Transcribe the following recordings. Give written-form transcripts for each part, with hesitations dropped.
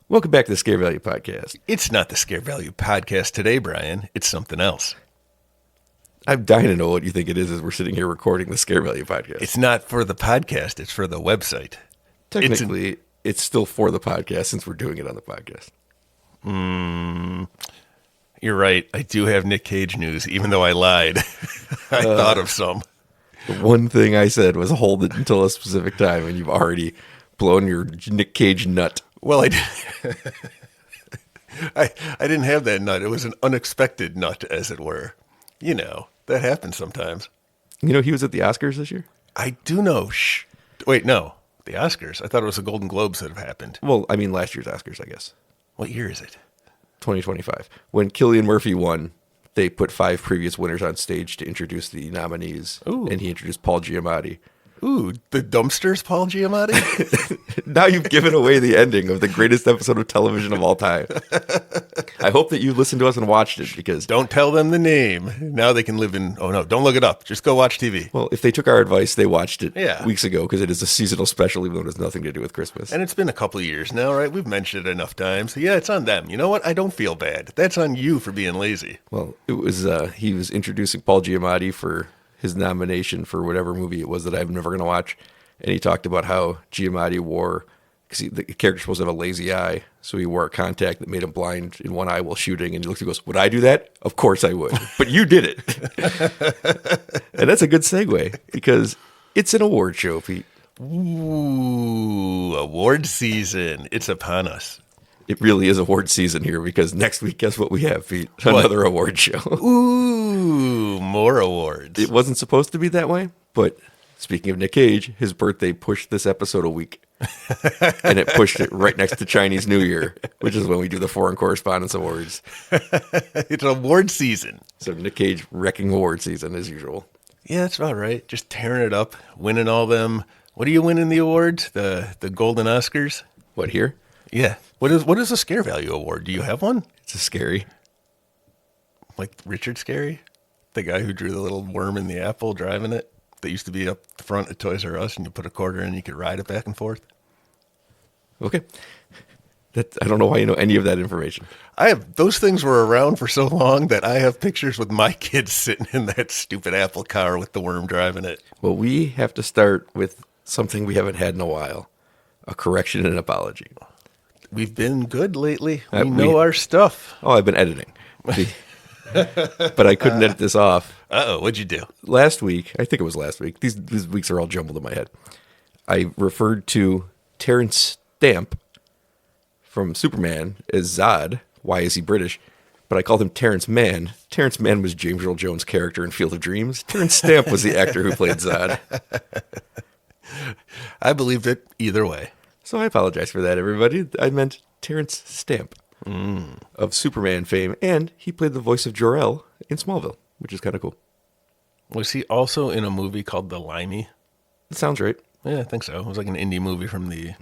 Welcome back to the Scare Value Podcast. It's not the Scare Value Podcast today, Brian. It's something else. I'm dying to know what you think it is as we're sitting here recording the Scare Value Podcast. It's not for the podcast. It's for the website. Technically, it's still for the podcast since we're doing it on the podcast. You're right. I do have Nick Cage news, even though I lied. I thought of some. The one thing I said was hold it until a specific time, and you've already blown your Nick Cage nut. Well, I did. I didn't have that nut. It was an unexpected nut, as it were. You know, that happens sometimes. You know, he was at the Oscars this year? I do know. Wait, no. The Oscars. I thought it was the Golden Globes that have happened. Well, I mean, last year's Oscars, I guess. What year is it? 2025. When Cillian Murphy won, they put 5 previous winners on stage to introduce the nominees. Ooh. And he introduced Paul Giamatti. Ooh, the dumpsters, Paul Giamatti? Now you've given away the ending of the greatest episode of television of all time. I hope that you listened to us and watched it because... Don't tell them the name. Now they can live in... Oh, no, don't look it up. Just go watch TV. Well, if they took our advice, they watched it Yeah. weeks ago because it is a seasonal special, even though it has nothing to do with Christmas. And it's been a couple of years now, right? We've mentioned it enough times. Yeah, it's on them. You know what? I don't feel bad. That's on you for being lazy. Well, it was he was introducing Paul Giamatti for his nomination for whatever movie it was that I'm never going to watch. And he talked about how Giamatti wore, because the character's supposed to have a lazy eye, so he wore a contact that made him blind in one eye while shooting. And he looks and goes, "Would I do that? Of course I would. But you did it." And that's a good segue because it's an award show, Pete. Ooh, award season. It's upon us. It really is award season here because next week, guess what we have, Pete? Another award show. Ooh, more awards. It wasn't supposed to be that way, but speaking of Nick Cage, his birthday pushed this episode a week. And it pushed it right next to Chinese New Year, which is when we do the Foreign Correspondence Awards. It's award season. So Nick Cage wrecking award season as usual. Yeah, that's about right. Just tearing it up, winning all them. What do you win in the awards? The Golden Oscars? What, here? Yeah. What is a Scare Value Award? Do you have one? It's a scary. Like Richard Scarry? The guy who drew the little worm in the apple driving it? That used to be up front at Toys R Us, and you put a quarter in and you could ride it back and forth. Okay. I don't know why you know any of that information. Those things were around for so long that I have pictures with my kids sitting in that stupid Apple car with the worm driving it. Well, we have to start with something we haven't had in a while. A correction and an apology. We've been good lately. We know our stuff. Oh, I've been editing. But I couldn't edit this off. Uh-oh, what'd you do? Last week, I think it was last week. These weeks are all jumbled in my head. I referred to Terrence Stamp from Superman as Zod. Why is he British? But I called him Terrence Mann. Terrence Mann was James Earl Jones' character in Field of Dreams. Terrence Stamp was the actor who played Zod. I believed it either way. So I apologize for that, everybody. I meant Terrence Stamp of Superman fame, and he played the voice of Jor-El in Smallville, which is kind of cool. Was he also in a movie called The Limey? That sounds right. Yeah, I think so. It was like an indie movie from the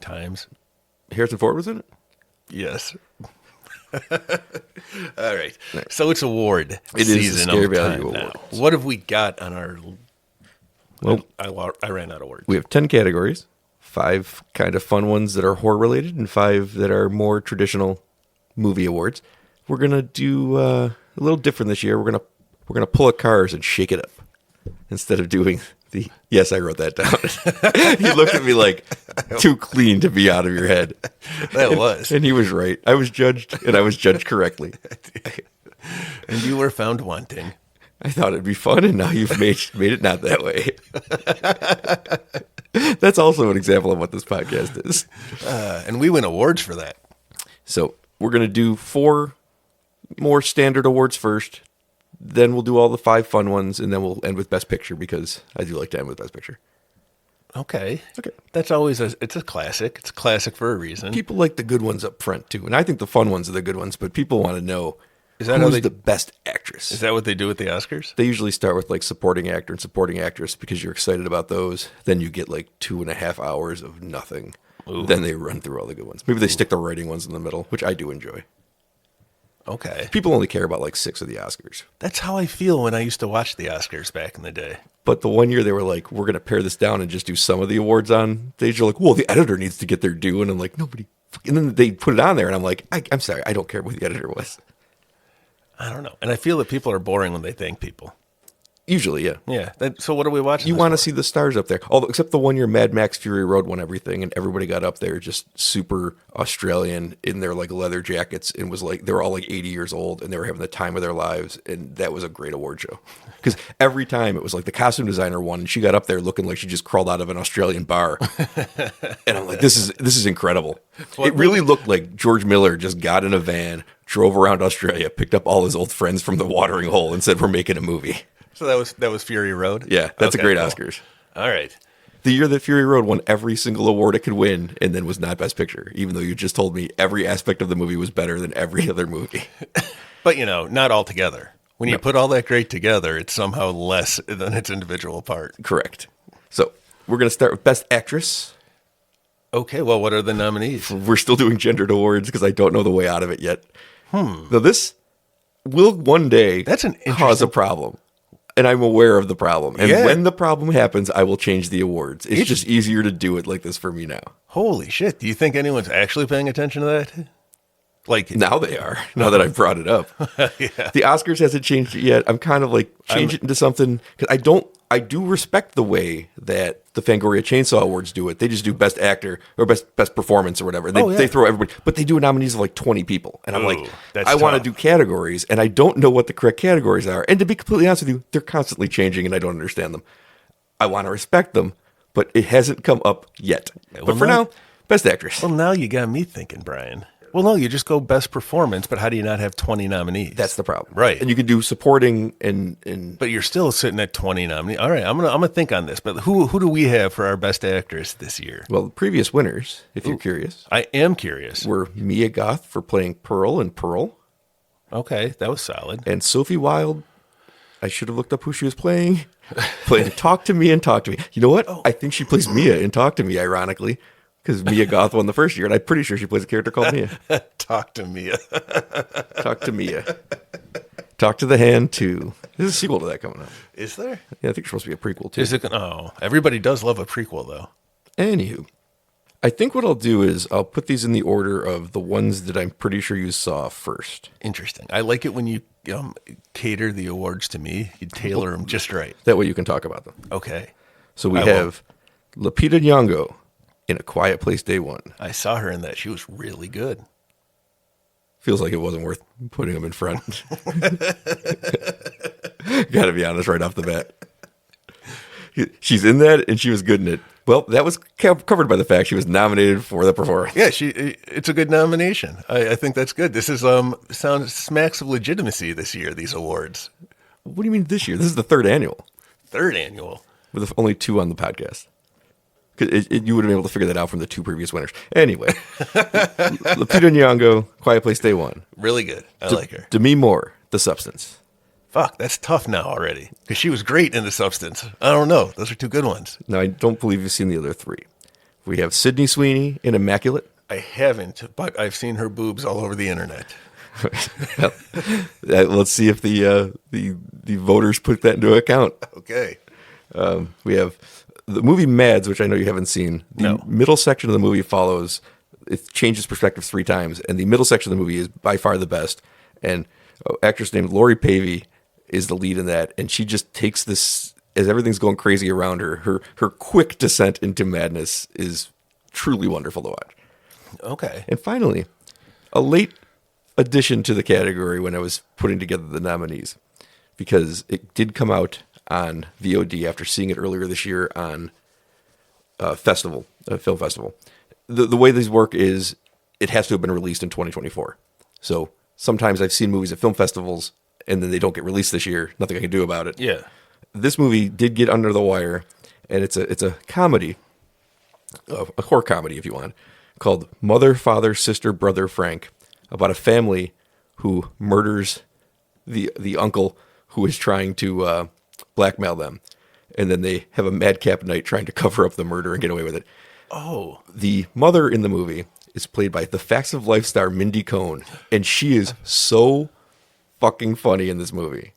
times. Harrison Ford was in it? Yes. All right. So it's award It is the season Scare of Value time now. Awards. What have we got on our... Well, I ran out of words. we have 10 categories, 5 kind of fun ones that are horror related, and 5 that are more traditional movie awards. We're gonna do a little different this year. We're gonna pull a cars and shake it up instead of doing the. Yes, I wrote that down. He looked at me like too clean to be out of your head. That was. And he was right. I was judged, and I was judged correctly. And you were found wanting. I thought it'd be fun, and now you've made it not that way. That's also an example of what this podcast is. And we win awards for that. So we're going to do 4 more standard awards first. Then we'll do all the 5 fun ones, and then we'll end with Best Picture because I do like to end with Best Picture. Okay. Okay. That's always it's a classic. It's a classic for a reason. People like the good ones up front, too. And I think the fun ones are the good ones, but people want to know who's the best actress. Is that what they do with the Oscars? They usually start with like supporting actor and supporting actress because you're excited about those. Then you get like 2.5 hours of nothing. Ooh. Then they run through all the good ones. Maybe they stick the writing ones in the middle, which I do enjoy. Okay. People only care about like 6 of the Oscars. That's how I feel when I used to watch the Oscars back in the day. But the one year they were like, we're going to pare this down and just do some of the awards on stage. You're like, well, the editor needs to get their due. And I'm like, nobody And then they put it on there, and I'm like, I'm sorry, I don't care who the editor was. I don't know. And I feel that people are boring when they thank people. Usually, yeah. Yeah. So what are we watching? You want to see the stars up there. Although, except the one year Mad Max Fury Road won everything, and everybody got up there just super Australian in their like leather jackets, and was like, they were all like 80 years old, and they were having the time of their lives, and that was a great award show. Because every time it was like the costume designer won, and she got up there looking like she just crawled out of an Australian bar. And I'm like, this is incredible. It really looked like George Miller just got in a van, drove around Australia, picked up all his old friends from the watering hole, and said, we're making a movie. So that was Fury Road? Yeah, that's okay, a great cool. Oscars. All right. The year that Fury Road won every single award it could win, and then was not Best Picture, even though you just told me every aspect of the movie was better than every other movie. But, not all together. When you put all that great together, it's somehow less than its individual part. Correct. So we're going to start with Best Actress. Okay, well, what are the nominees? We're still doing gendered awards because I don't know the way out of it yet. Now, this will one day That's an cause a interesting- problem. And I'm aware of the problem. And Yeah. when the problem happens, I will change the awards. It's just easier to do it like this for me now. Holy shit. Do you think anyone's actually paying attention to that? Like, Now they are, now that I've brought it up. yeah. The Oscars hasn't changed it yet. I'm kind of like, change it into something. Because I do respect the way that the Fangoria Chainsaw Awards do it. They just do Best Actor or Best Performance or whatever. They, Oh, yeah. they throw everybody, but they do nominees of like 20 people. And I'm Ooh, like, that's I want to tough. do categories, and I don't know what the correct categories are. And to be completely honest with you, they're constantly changing, and I don't understand them. I want to respect them, but it hasn't come up yet. well, But for now- now, Best Actress. Well, now you got me thinking, Brian. Well, no, you just go Best Performance, but how do you not have 20 nominees? That's the problem. Right. And you can do supporting and But you're still sitting at 20 nominees. All right, I'm gonna think on this. But who do we have for our Best Actress this year? well, the previous winners, if you're curious, I am curious. were Mia Goth for playing Pearl in Pearl, Okay, that was solid. and Sophie Wilde. I should have looked up who she was playing. Playing Talk to Me and Talk to Me. You know what? I think she plays Mia in Talk to Me, ironically, because Mia Goth won the first year, and I'm pretty sure she plays a character called Mia. Talk to me. Talk to Mia. Talk to the Hand 2. There's a sequel to that coming up. Is there? Yeah, I think it's supposed to be a prequel, too. Is it? Oh, everybody does love a prequel, though. Anywho, I think what I'll do is I'll put these in the order of the ones that I'm pretty sure you saw first. Interesting. I like it when you cater the awards to me. You tailor them just right. That way you can talk about them. Okay. So we I will. have Lupita Nyong'o in A Quiet Place Day One. I saw her in that. She was really good. Feels like it wasn't worth putting them in front. Got to be honest right off the bat. She's in that, and she was good in it. Well, that was covered by the fact she was nominated for the performance. Yeah, it's a good nomination. I think that's good. This is smacks of legitimacy this year, these awards. What do you mean this year? This is the third annual, Third annual. with only two on the podcast. 'Cause you would have been able to figure that out from the two previous winners. Anyway, Lupita Nyong'o, Quiet Place Day One. Really good. I like her. Demi Moore, The Substance. Fuck, that's tough now already. Because she was great in The Substance. I don't know. Those are two good ones. Now, I don't believe you've seen the other three. We have Sydney Sweeney in Immaculate. I haven't, but I've seen her boobs all over the internet. Let's see if the voters put that into account. Okay. We have the movie Mads, which I know you haven't seen. The No. middle section of the movie follows, it changes perspective 3 times, and the middle section of the movie is by far the best. And an actress named Lori Pavey is the lead in that, and she just takes this, as everything's going crazy around her, her quick descent into madness is truly wonderful to watch. Okay. And finally, a late addition to the category when I was putting together the nominees, because it did come out on VOD after seeing it earlier this year on a film festival. The way these work is it has to have been released in 2024. So sometimes I've seen movies at film festivals and then they don't get released this year. Nothing I can do about it. Yeah. This movie did get under the wire, and it's a comedy, a horror comedy if you want, called Mother, Father, Sister, Brother, Frank, about a family who murders the uncle who is trying to blackmail them, and then they have a madcap night trying to cover up the murder and get away with it. Oh. The mother in the movie is played by the Facts of Life star Mindy Cohn, and she is so fucking funny in this movie.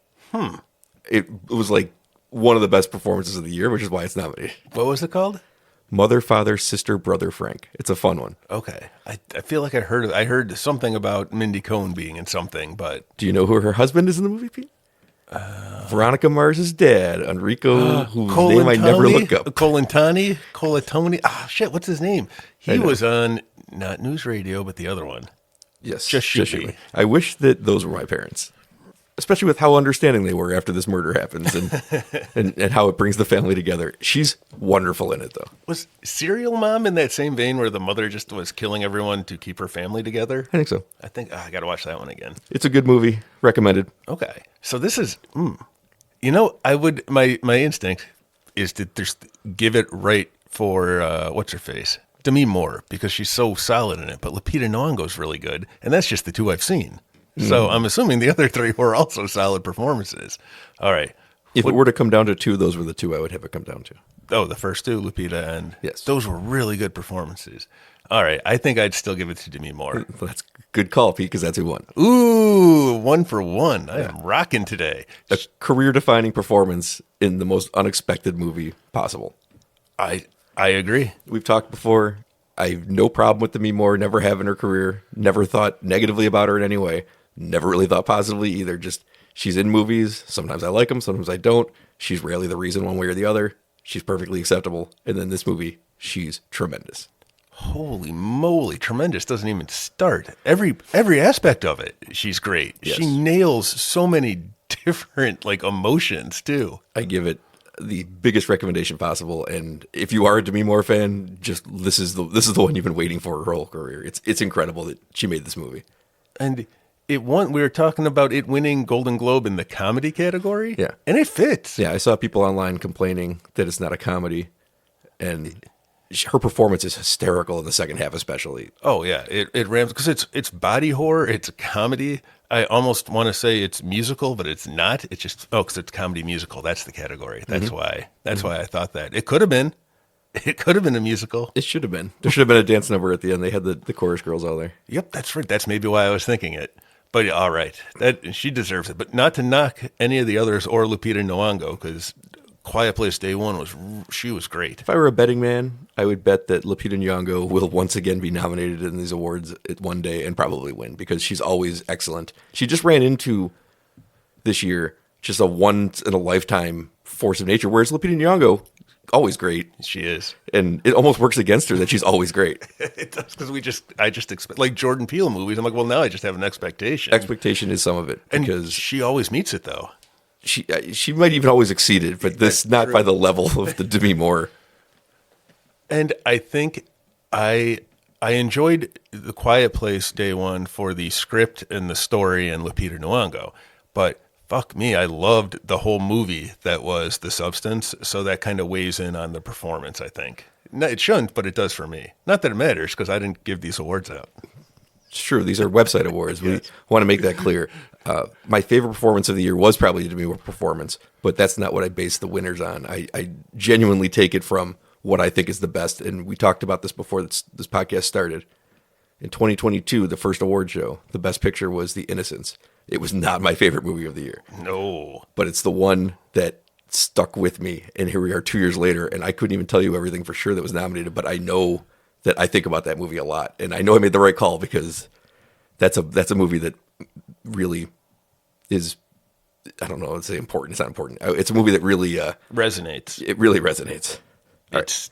It was like one of the best performances of the year, which is why it's nominated. What was it called? Mother, Father, Sister, Brother Frank. It's a fun one. Okay. I feel like I heard something about Mindy Cohn being in something, but Do you know who her husband is in the movie, Pete? Veronica Mars's dad, Enrico, whose name I never look up. Colatoni. Ah, shit, what's his name? He was on, not News Radio, but the other one. Yes, Just shoot shoot me. me. I wish that those were my parents, especially with how understanding they were after this murder happens and how it brings the family together. She's wonderful in it, though. Was Serial Mom in that same vein where the mother just was killing everyone to keep her family together? I think so. I think I got to watch that one again. It's a good movie. Recommended. Okay. So this is, my instinct is to just give it right for, what's her face? Demi Moore, because she's so solid in it. But Lupita Nyong'o's really good. And that's just the two I've seen. So I'm assuming the other three were also solid performances. All right. If it were to come down to two, those were the two I would have it come down to. Oh, the first two, Lupita and... Yes. Those were really good performances. All right. I think I'd still give it to Demi Moore. That's a good call, Pete, because that's who won. Ooh, 1 for 1. I am rocking today. A career-defining performance in the most unexpected movie possible. I agree. We've talked before. I have no problem with Demi Moore, never have in her career. Never thought negatively about her in any way. Never really thought positively either. Just, she's in movies. Sometimes I like them, sometimes I don't. She's rarely the reason one way or the other. She's perfectly acceptable. And then this movie, she's tremendous. Holy moly, tremendous doesn't even start. Every aspect of it, she's great. Yes. She nails so many different emotions too. I give it the biggest recommendation possible. And if you are a Demi Moore fan, just this is the one you've been waiting for her whole career. It's incredible that she made this movie. And it won. We were talking about it winning Golden Globe in the comedy category. Yeah. And it fits. Yeah, I saw people online complaining that it's not a comedy, and her performance is hysterical in the second half, especially. Oh yeah, it rams because it's body horror, it's a comedy. I almost want to say it's musical, but it's not. It's just because it's comedy musical. That's the category. That's why. That's why I thought that it could have been. It could have been a musical. It should have been. There should have been a dance number at the end. They had the chorus girls all there. Yep, that's right. That's maybe why I was thinking it. But all right, that she deserves it. But not to knock any of the others or Lupita Nyong'o, because Quiet Place Day One she was great. If I were a betting man, I would bet that Lupita Nyong'o will once again be nominated in these awards one day and probably win because she's always excellent. She just ran into this year just a once in a lifetime force of nature, whereas Lupita Nyong'o, always great. She is, and it almost works against her that she's always great. It does because I just expect like Jordan Peele movies. I'm like, well, now I just have an expectation. Expectation is some of it because and she always meets it though. She might even always exceed it, but this not by the level of the Demi Moore. And I think I enjoyed The Quiet Place Day One for the script and the story and Lupita Nyong'o, but fuck me, I loved the whole movie that was the substance. So that kind of weighs in on the performance. I think no, it shouldn't, but it does for me. Not that it matters because I didn't give these awards out. It's true. These are website awards. We want to make that clear. My favorite performance of the year was probably the Demi Moore performance, but that's not what I base the winners on. I genuinely take it from what I think is the best. And we talked about this before this podcast started. In 2022, the first award show, the best picture was The Innocents. It was not my favorite movie of the year. No. But it's the one that stuck with me. And here we are 2 years later, and I couldn't even tell you everything for sure that was nominated, but I know that I think about that movie a lot. And I know I made the right call because that's a movie that really is, I don't know, let's say important. It's not important. It's a movie that really resonates. It really resonates.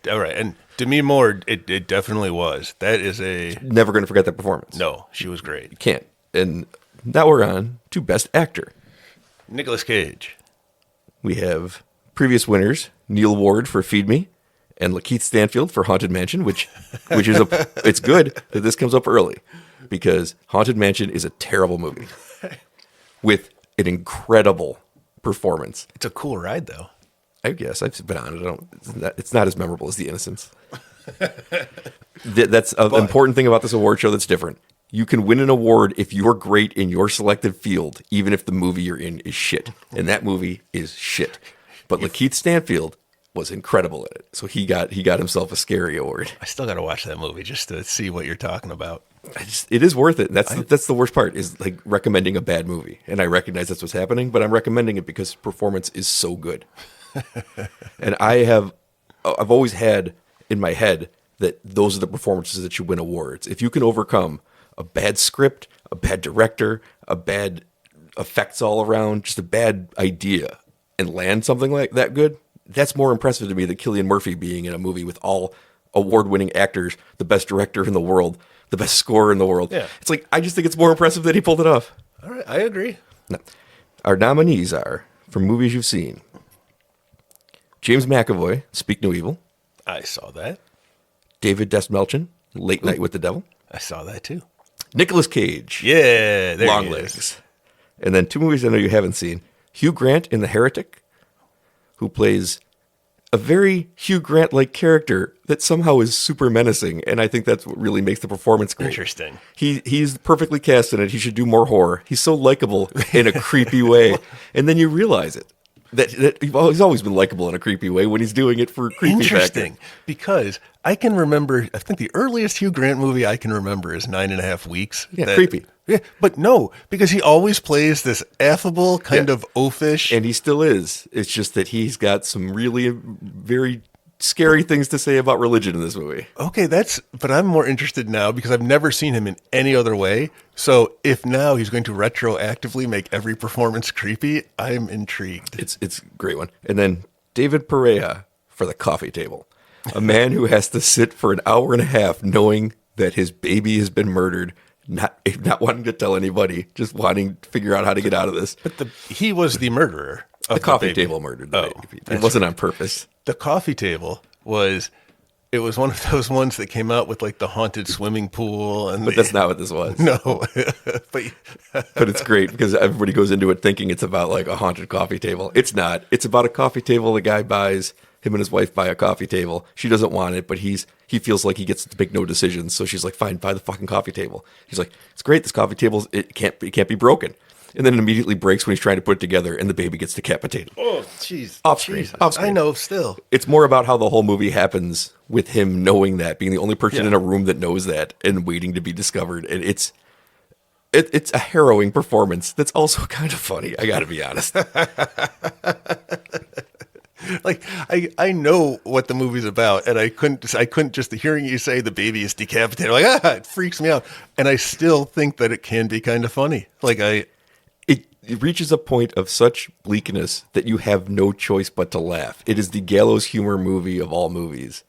All right. And Demi Moore, it definitely was. That is never going to forget that performance. No, she was great. You can't. And now we're on to Best Actor. Nicolas Cage. We have previous winners, Neil Ward for Feed Me and Lakeith Stanfield for Haunted Mansion, which is it's good that this comes up early because Haunted Mansion is a terrible movie with an incredible performance. It's a cool ride though. I guess I've been on it. It's not as memorable as The Innocents. That's an important thing about this award show that's different. You can win an award if you're great in your selected field, even if the movie you're in is shit. And that movie is shit. But Lakeith Stanfield was incredible at it. So he got himself a Scary Award. I still got to watch that movie just to see what you're talking about. It is worth it. That's the worst part is like recommending a bad movie. And I recognize that's what's happening, but I'm recommending it because performance is so good. And I've always had in my head that those are the performances that should win awards. If you can overcome a bad script, a bad director, a bad effects all around, just a bad idea, and land something like that good, that's more impressive to me than Cillian Murphy being in a movie with all award-winning actors, the best director in the world, the best scorer in the world. Yeah. It's like, I just think it's more impressive that he pulled it off. All right, I agree. No. Our nominees are, from movies you've seen, James McAvoy, Speak No Evil. I saw that. David Dastmalchian, Late Night with the Devil. I saw that too. Nicolas Cage, Yeah, there Long he Legs. is. And then two movies I know you haven't seen. Hugh Grant in The Heretic, who plays a very Hugh Grant-like character that somehow is super menacing, and I think that's what really makes the performance great. Interesting. He's perfectly cast in it. He should do more horror. He's so likable in a creepy way, and then you realize it. That he's always been likable in a creepy way when he's doing it for creepy Interesting, factor. because I can remember. I think the earliest Hugh Grant movie I can remember is 9.5 Weeks. Yeah, creepy. Yeah, but no, because he always plays this affable kind of oafish. And he still is. It's just that he's got some really very scary things to say about religion in this movie. Okay, but I'm more interested now because I've never seen him in any other way. So if now he's going to retroactively make every performance creepy, I'm intrigued. It's a great one. And then David Pereira for The Coffee Table. A man who has to sit for an hour and a half knowing that his baby has been murdered, not wanting to tell anybody, just wanting to figure out how to get out of this. But he was the murderer. The coffee table murdered the baby. It wasn't on purpose. The coffee table was one of those ones that came out with like the haunted swimming pool, But that's not what this was. no. but But it's great because everybody goes into it thinking it's about like a haunted coffee table. It's not. It's about a coffee table the guy buys. Him and his wife buy a coffee table. She doesn't want it, but he feels like he gets to make no decisions. So she's like, "Fine, buy the fucking coffee table." He's like, "It's great. This coffee table, it can't be broken." And then it immediately breaks when he's trying to put it together, and the baby gets decapitated. oh, jeez, Off screen. Off screen. I know. Still, It's more about how the whole movie happens with him knowing that, being the only person in a room that knows that, and waiting to be discovered. And it's a harrowing performance that's also kind of funny. I got to be honest. like I know what the movie's about, and I couldn't just hearing you say the baby is decapitated. Like it freaks me out, and I still think that it can be kind of funny. Like It reaches a point of such bleakness that you have no choice but to laugh. It is the gallows humor movie of all movies.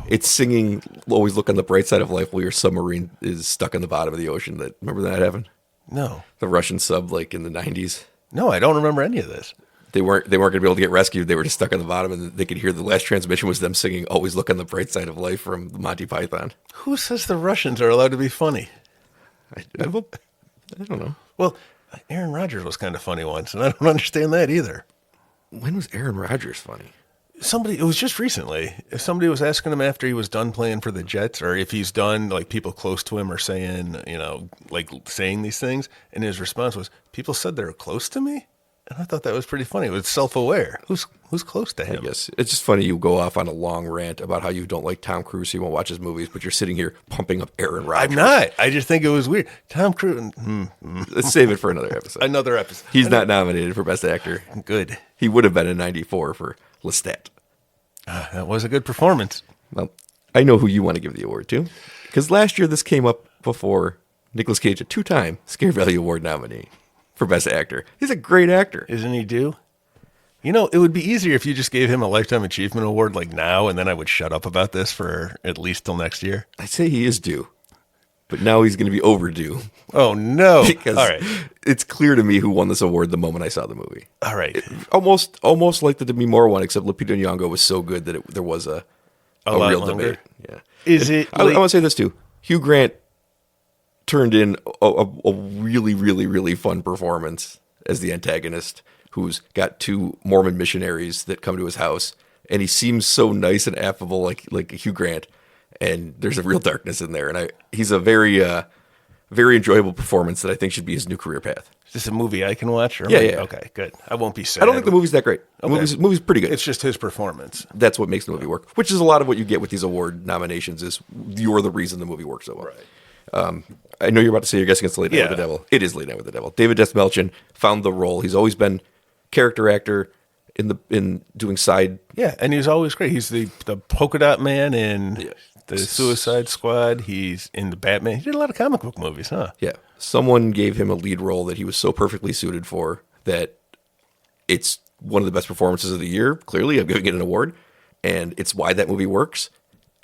It's singing "Always Look on the Bright Side of Life" while your submarine is stuck in the bottom of the ocean. Remember that happened? no, The Russian sub, like in the 90s. I don't remember any of this. They weren't going to be able to get rescued. They were just stuck on the bottom, and they could hear the last transmission was them singing "Always Look on the Bright Side of Life" from Monty Python. Who says the Russians are allowed to be funny? I don't know. Well, Aaron Rodgers was kind of funny once, and I don't understand that either. When was Aaron Rodgers funny? It was just recently. If somebody was asking him after he was done playing for the Jets, or if he's done, like people close to him are saying, saying these things, and his response was, "People said they were close to me," and I thought that was pretty funny. It was self-aware. Who's close to him? I guess it's just funny you go off on a long rant about how you don't like Tom Cruise, so you won't watch his movies, but you're sitting here pumping up Aaron Rodgers. I'm not. I just think it was weird. Tom Cruise. Let's save it for another episode. Another episode. He's not nominated for Best Actor. Good. He would have been in '94 for Lestat. That was a good performance. Well, I know who you want to give the award to, because last year this came up before Nicolas Cage, a two-time Scare Value Award nominee for Best Actor. He's a great actor. Isn't he due? It would be easier if you just gave him a Lifetime Achievement Award like now, and then I would shut up about this for at least till next year. I'd say he is due, but now he's going to be overdue. Oh, no. Because All right. it's clear to me who won this award the moment I saw the movie. All right. Almost like the Demi Moore one, except Lupita Nyong'o was so good that there was a lot real longer. debate. Yeah. Is it? I want to say this too. Hugh Grant turned in a really, really, really fun performance as the antagonist, who's got two Mormon missionaries that come to his house, and he seems so nice and affable, like Hugh Grant. And there's a real darkness in there, and he's a very very enjoyable performance that I think should be his new career path. Is this a movie I can watch? Yeah. Okay, good. I won't be sad. I don't think the movie's that great. The Okay. movie's pretty good. It's just his performance. That's what makes the movie work, which is a lot of what you get with these award nominations is you're the reason the movie works so well. Right. I know you're about to say you're guessing it's Late Night Yeah. with the Devil. It is Late Night with the Devil. David Dastmalchian found the role. He's always been character actor. in doing side. Yeah, and he's always great. He's the polka dot man in Yeah. the Suicide Squad. He's in the Batman. He did a lot of comic book movies, huh? Yeah, someone gave him a lead role that he was so perfectly suited for that it's one of the best performances of the year. Clearly, I'm giving it an award, and it's why that movie works.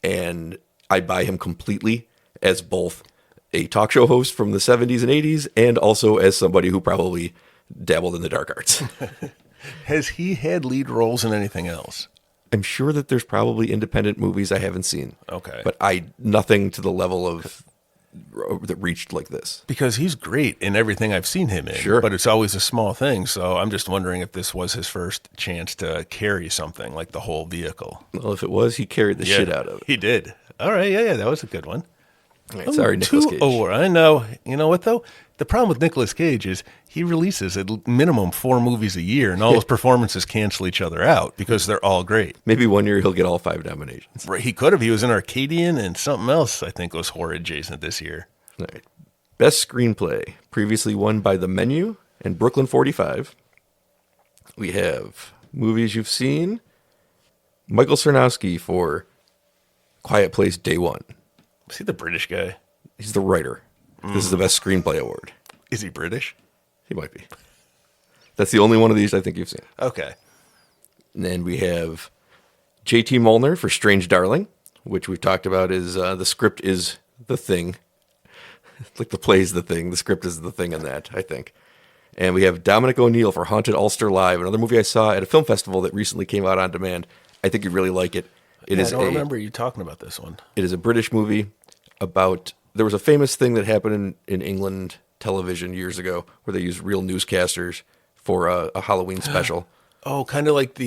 And I buy him completely as both a talk show host from the 70s and 80s and also as somebody who probably dabbled in the dark arts. Has he had lead roles in anything else? I'm sure that there's probably independent movies I haven't seen. Okay. But nothing to the level of that reached like this. Because he's great in everything I've seen him in. Sure. But it's always a small thing. So I'm just wondering if this was his first chance to carry something like the whole vehicle. Well, if it was, he carried the shit out of it. He did. All right. Yeah, that was a good one. All right, sorry, Nicolas Cage. I know. You know what, though? The problem with Nicolas Cage is he releases at minimum 4 movies a year, and all his performances cancel each other out because they're all great. Maybe one year he'll get all 5 nominations. Right, he could have. He was in Arcadian, and something else I think was horror adjacent this year. All right. Best Screenplay, previously won by The Menu and Brooklyn 45. We have movies you've seen. Michael Cernowski for Quiet Place Day One. Is he the British guy? He's the writer. This is the best screenplay award. Is he British? He might be. That's the only one of these I think you've seen. Okay. And then we have J.T. Molnar for Strange Darling, which we've talked about is the script is the thing. Like the play is the thing. The script is the thing in that, I think. And we have Dominic O'Neill for Haunted Ulster Live, another movie I saw at a film festival that recently came out on demand. I think you'd really like it. I don't remember you talking about this one. It is a British movie about... There was a famous thing that happened in England television years ago where they used real newscasters for a Halloween special. Oh, kind of like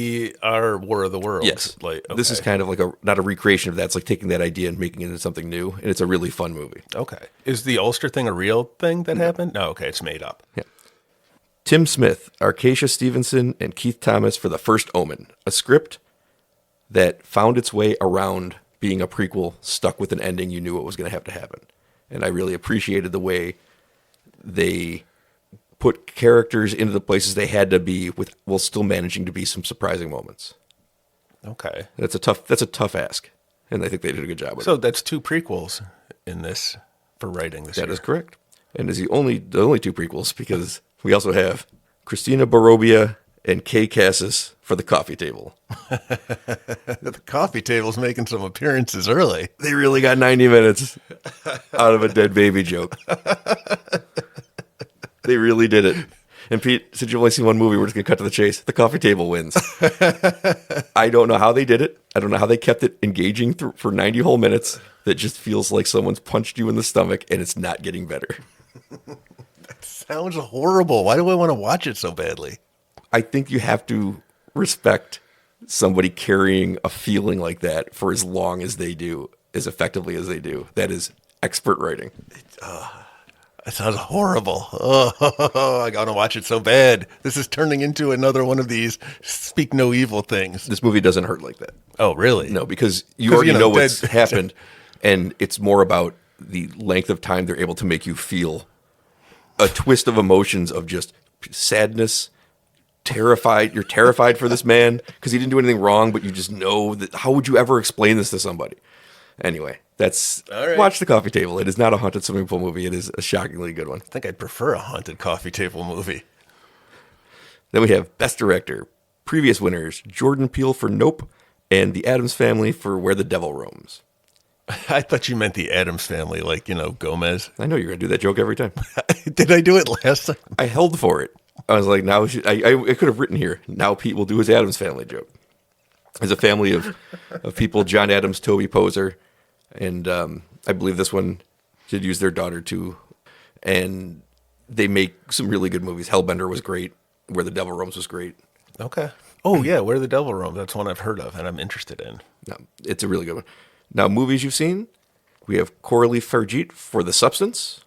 our War of the Worlds. Yes. Like, okay. This is kind of like not a recreation of that. It's like taking that idea and making it into something new. And it's a really fun movie. Okay. Is the Ulster thing a real thing that happened? No, okay. It's made up. Yeah. Tim Smith, Arcacia Stevenson, and Keith Thomas for The First Omen, a script that found its way around being a prequel, stuck with an ending you knew what was going to have to happen. And I really appreciated the way they put characters into the places they had to be while still managing to be some surprising moments. Okay. That's a tough ask, and I think they did a good job with it. So that's 2 prequels in this for writing this year. That is correct. And is the only 2 prequels because we also have Christina Borobia and Kay Cassis for The Coffee Table. The Coffee Table's making some appearances early. They really got 90 minutes out of a dead baby joke. They really did it. And Pete, since you've only seen one movie, we're just going to cut to the chase. The Coffee Table wins. I don't know how they did it. I don't know how they kept it engaging for 90 whole minutes that just feels like someone's punched you in the stomach and it's not getting better. That sounds horrible. Why do I want to watch it so badly? I think you have to respect somebody carrying a feeling like that for as long as they do, as effectively as they do. That is expert writing. That sounds horrible. Oh, I gotta watch it so bad. This is turning into another one of these speak no evil things. This movie doesn't hurt like that. Oh, really? No, because you already know what's happened, and it's more about the length of time they're able to make you feel a twist of emotions of just sadness, terrified. You're terrified for this man because he didn't do anything wrong, but you just know that. How would you ever explain this to somebody? Anyway, that's all right. Watch The Coffee Table. It is not a haunted swimming pool movie. It is a shockingly good one. I think I'd prefer a haunted coffee table movie. Then we have Best Director. Previous winners, Jordan Peele for Nope and The Addams Family for Where the Devil Roams. I thought you meant The Addams Family, like, Gomez. I know you're going to do that joke every time. Did I do it last time? I held for it. I was like, now I could have written here, now Pete will do his Addams Family joke. There's a family of people, John Adams, Toby Poser, and I believe this one did use their daughter too. And they make some really good movies. Hellbender was great. Where the Devil Roams was great. Okay. Oh, yeah, Where the Devil Roams. That's one I've heard of and I'm interested in. No, it's a really good one. Now, movies you've seen. We have Coralie Farjeet for The Substance.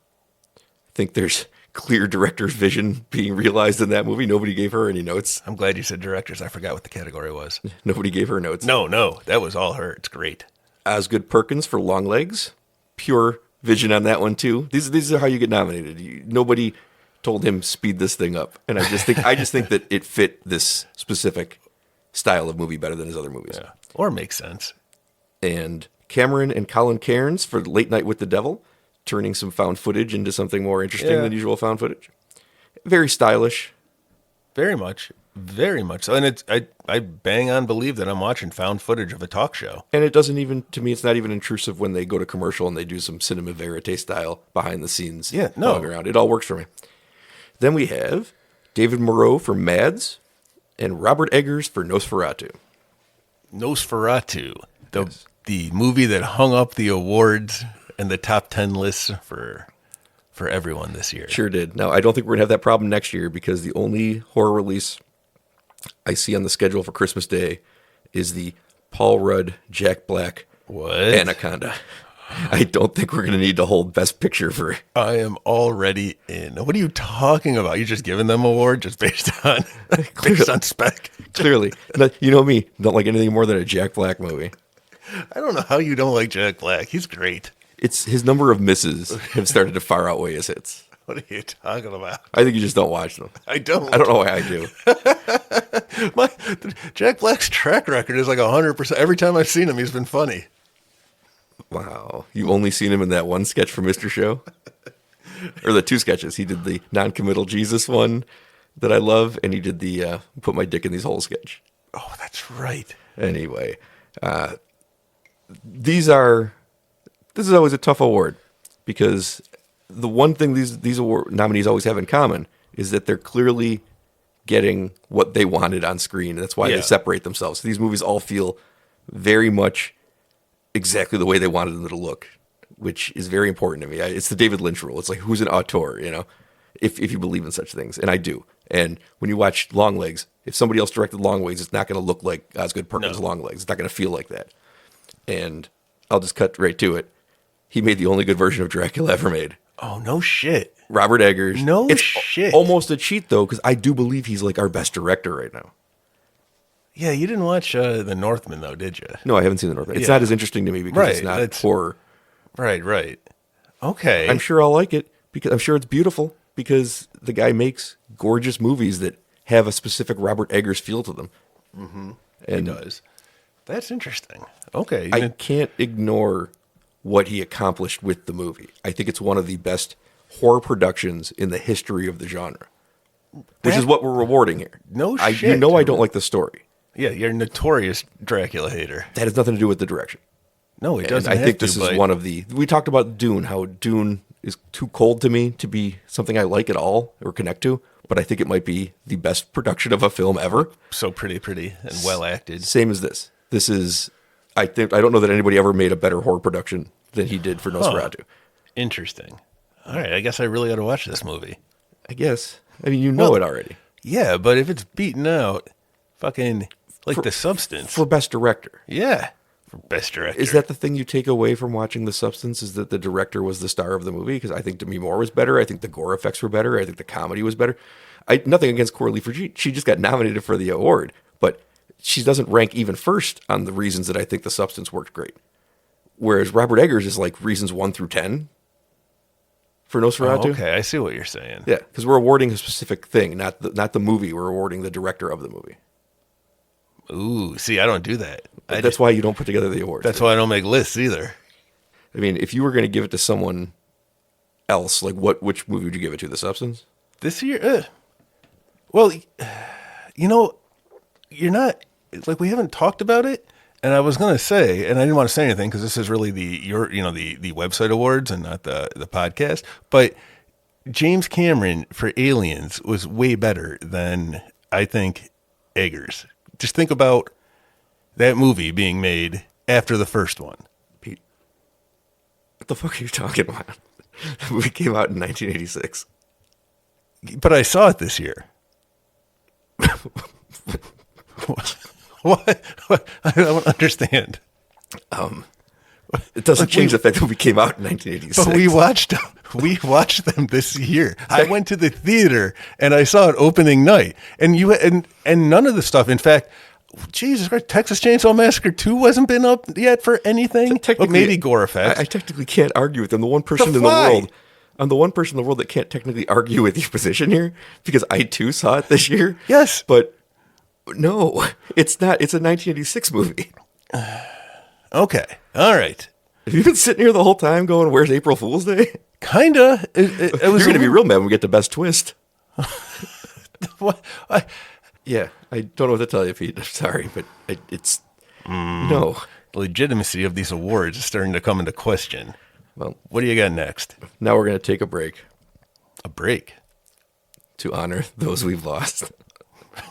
I think there's clear director's vision being realized in that movie. Nobody gave her any notes. I'm glad you said directors. I forgot what the category was. Nobody gave her notes. No, that was all her. It's great. Osgood Perkins for Long Legs. Pure vision on that one, too. These are how you get nominated. Nobody told him speed this thing up. And I just think that it fit this specific style of movie better than his other movies. Yeah. Or makes sense. And Cameron and Colin Cairns for Late Night with the Devil, turning some found footage into something more interesting than usual found footage. Very stylish. Very much. Very much so. And I bang on believe that I'm watching found footage of a talk show. And it doesn't even, to me, it's not even intrusive when they go to commercial and they do some cinema verite style behind the scenes. Yeah, no. Around. It all works for me. Then we have David Moreau for Mads and Robert Eggers for Nosferatu. Nosferatu, the movie that hung up the awards and the top 10 lists for everyone this year. Sure did. Now, I don't think we're going to have that problem next year because the only horror release I see on the schedule for Christmas Day is the Paul Rudd, Jack Black Anaconda. I don't think we're going to need to hold Best Picture for... I am already in. What are you talking about? You just giving them award just based on spec? Clearly. You know me, don't like anything more than a Jack Black movie. I don't know how you don't like Jack Black. He's great. It's his number of misses have started to far outweigh his hits. What are you talking about? I think you just don't watch them. I don't. I don't know why I do. Jack Black's track record is like 100%. Every time I've seen him, he's been funny. Wow. You've only seen him in that one sketch from Mr. Show? Or the two sketches. He did the non-committal Jesus one that I love, and he did the Put My Dick in These Holes sketch. Oh, that's right. Anyway, this is always a tough award because the one thing these award nominees always have in common is that they're clearly getting what they wanted on screen. That's why they separate themselves. These movies all feel very much exactly the way they wanted them to look, which is very important to me. It's the David Lynch rule. It's like, who's an auteur, if you believe in such things. And I do. And when you watch Longlegs, if somebody else directed Longlegs, it's not going to look like Osgood Perkins' Longlegs. It's not going to feel like that. And I'll just cut right to it. He made the only good version of Dracula ever made. Oh, no shit. Robert Eggers. Shit. Almost a cheat, though, because I do believe he's like our best director right now. Yeah, you didn't watch The Northman, though, did you? No, I haven't seen The Northman. It's not as interesting to me because it's not horror. Right. Okay. I'm sure I'll like it because I'm sure it's beautiful because the guy makes gorgeous movies that have a specific Robert Eggers feel to them. Mm-hmm. And he does. That's interesting. Okay. I can't ignore what he accomplished with the movie. I think it's one of the best horror productions in the history of the genre, which is what we're rewarding here. No shit. You know I don't like the story. Yeah, you're a notorious Dracula hater. That has nothing to do with the direction. No, it doesn't. I think this is one of the... We talked about Dune, how Dune is too cold to me to be something I like at all or connect to, but I think it might be the best production of a film ever. So pretty, and well acted. Same as this. This is... I don't know that anybody ever made a better horror production than he did for Nosferatu. Interesting. All right, I guess I really ought to watch this movie. I guess. I mean, you know it already. Yeah, but if it's beaten out, fucking... Like The Substance. For Best Director. Yeah. For Best Director. Is that the thing you take away from watching The Substance, is that the director was the star of the movie? Because I think Demi Moore was better. I think the gore effects were better. I think the comedy was better. Nothing against Coralie Forgy. She just got nominated for the award. But she doesn't rank even first on the reasons that I think The Substance worked great. Whereas Robert Eggers is like reasons 1 through 10 for Nosferatu. Oh, okay, I see what you're saying. Yeah, because we're awarding a specific thing, not the movie. We're awarding the director of the movie. Ooh, see, I don't do that. That's why you don't put together the awards. That's why I don't make lists either. I mean, if you were going to give it to someone else, like which movie would you give it to? The Substance? This year? Well, you're not, it's like we haven't talked about it. And I was going to say, and I didn't want to say anything because this is really the website awards and not the podcast. But James Cameron for Aliens was way better than I think Eggers. Just think about that movie being made after the first one. Pete, what the fuck are you talking about? The movie came out in 1986. But I saw it this year. What? I don't understand. It doesn't change the fact that we came out in 1986. But we watched them this year. I went to the theater and I saw it opening night. And none of the stuff, in fact, Jesus Christ, Texas Chainsaw Massacre 2 wasn't been up yet for anything. But maybe gore effects. I technically can't argue with them. I'm the one person in the world. I'm the one person in the world that can't technically argue with your position here because I too saw it this year. Yes. But No, it's not. It's a 1986 movie. Okay. All right. Have you been sitting here the whole time going, "Where's April Fool's Day"? Kinda. It You're was going to be real mad when we get the best twist. What? Yeah, I don't know what to tell you, Pete. I'm sorry, but it's no. The legitimacy of these awards is starting to come into question. Well, What do you got next? now we're going to take a break A break. to honor those we've lost.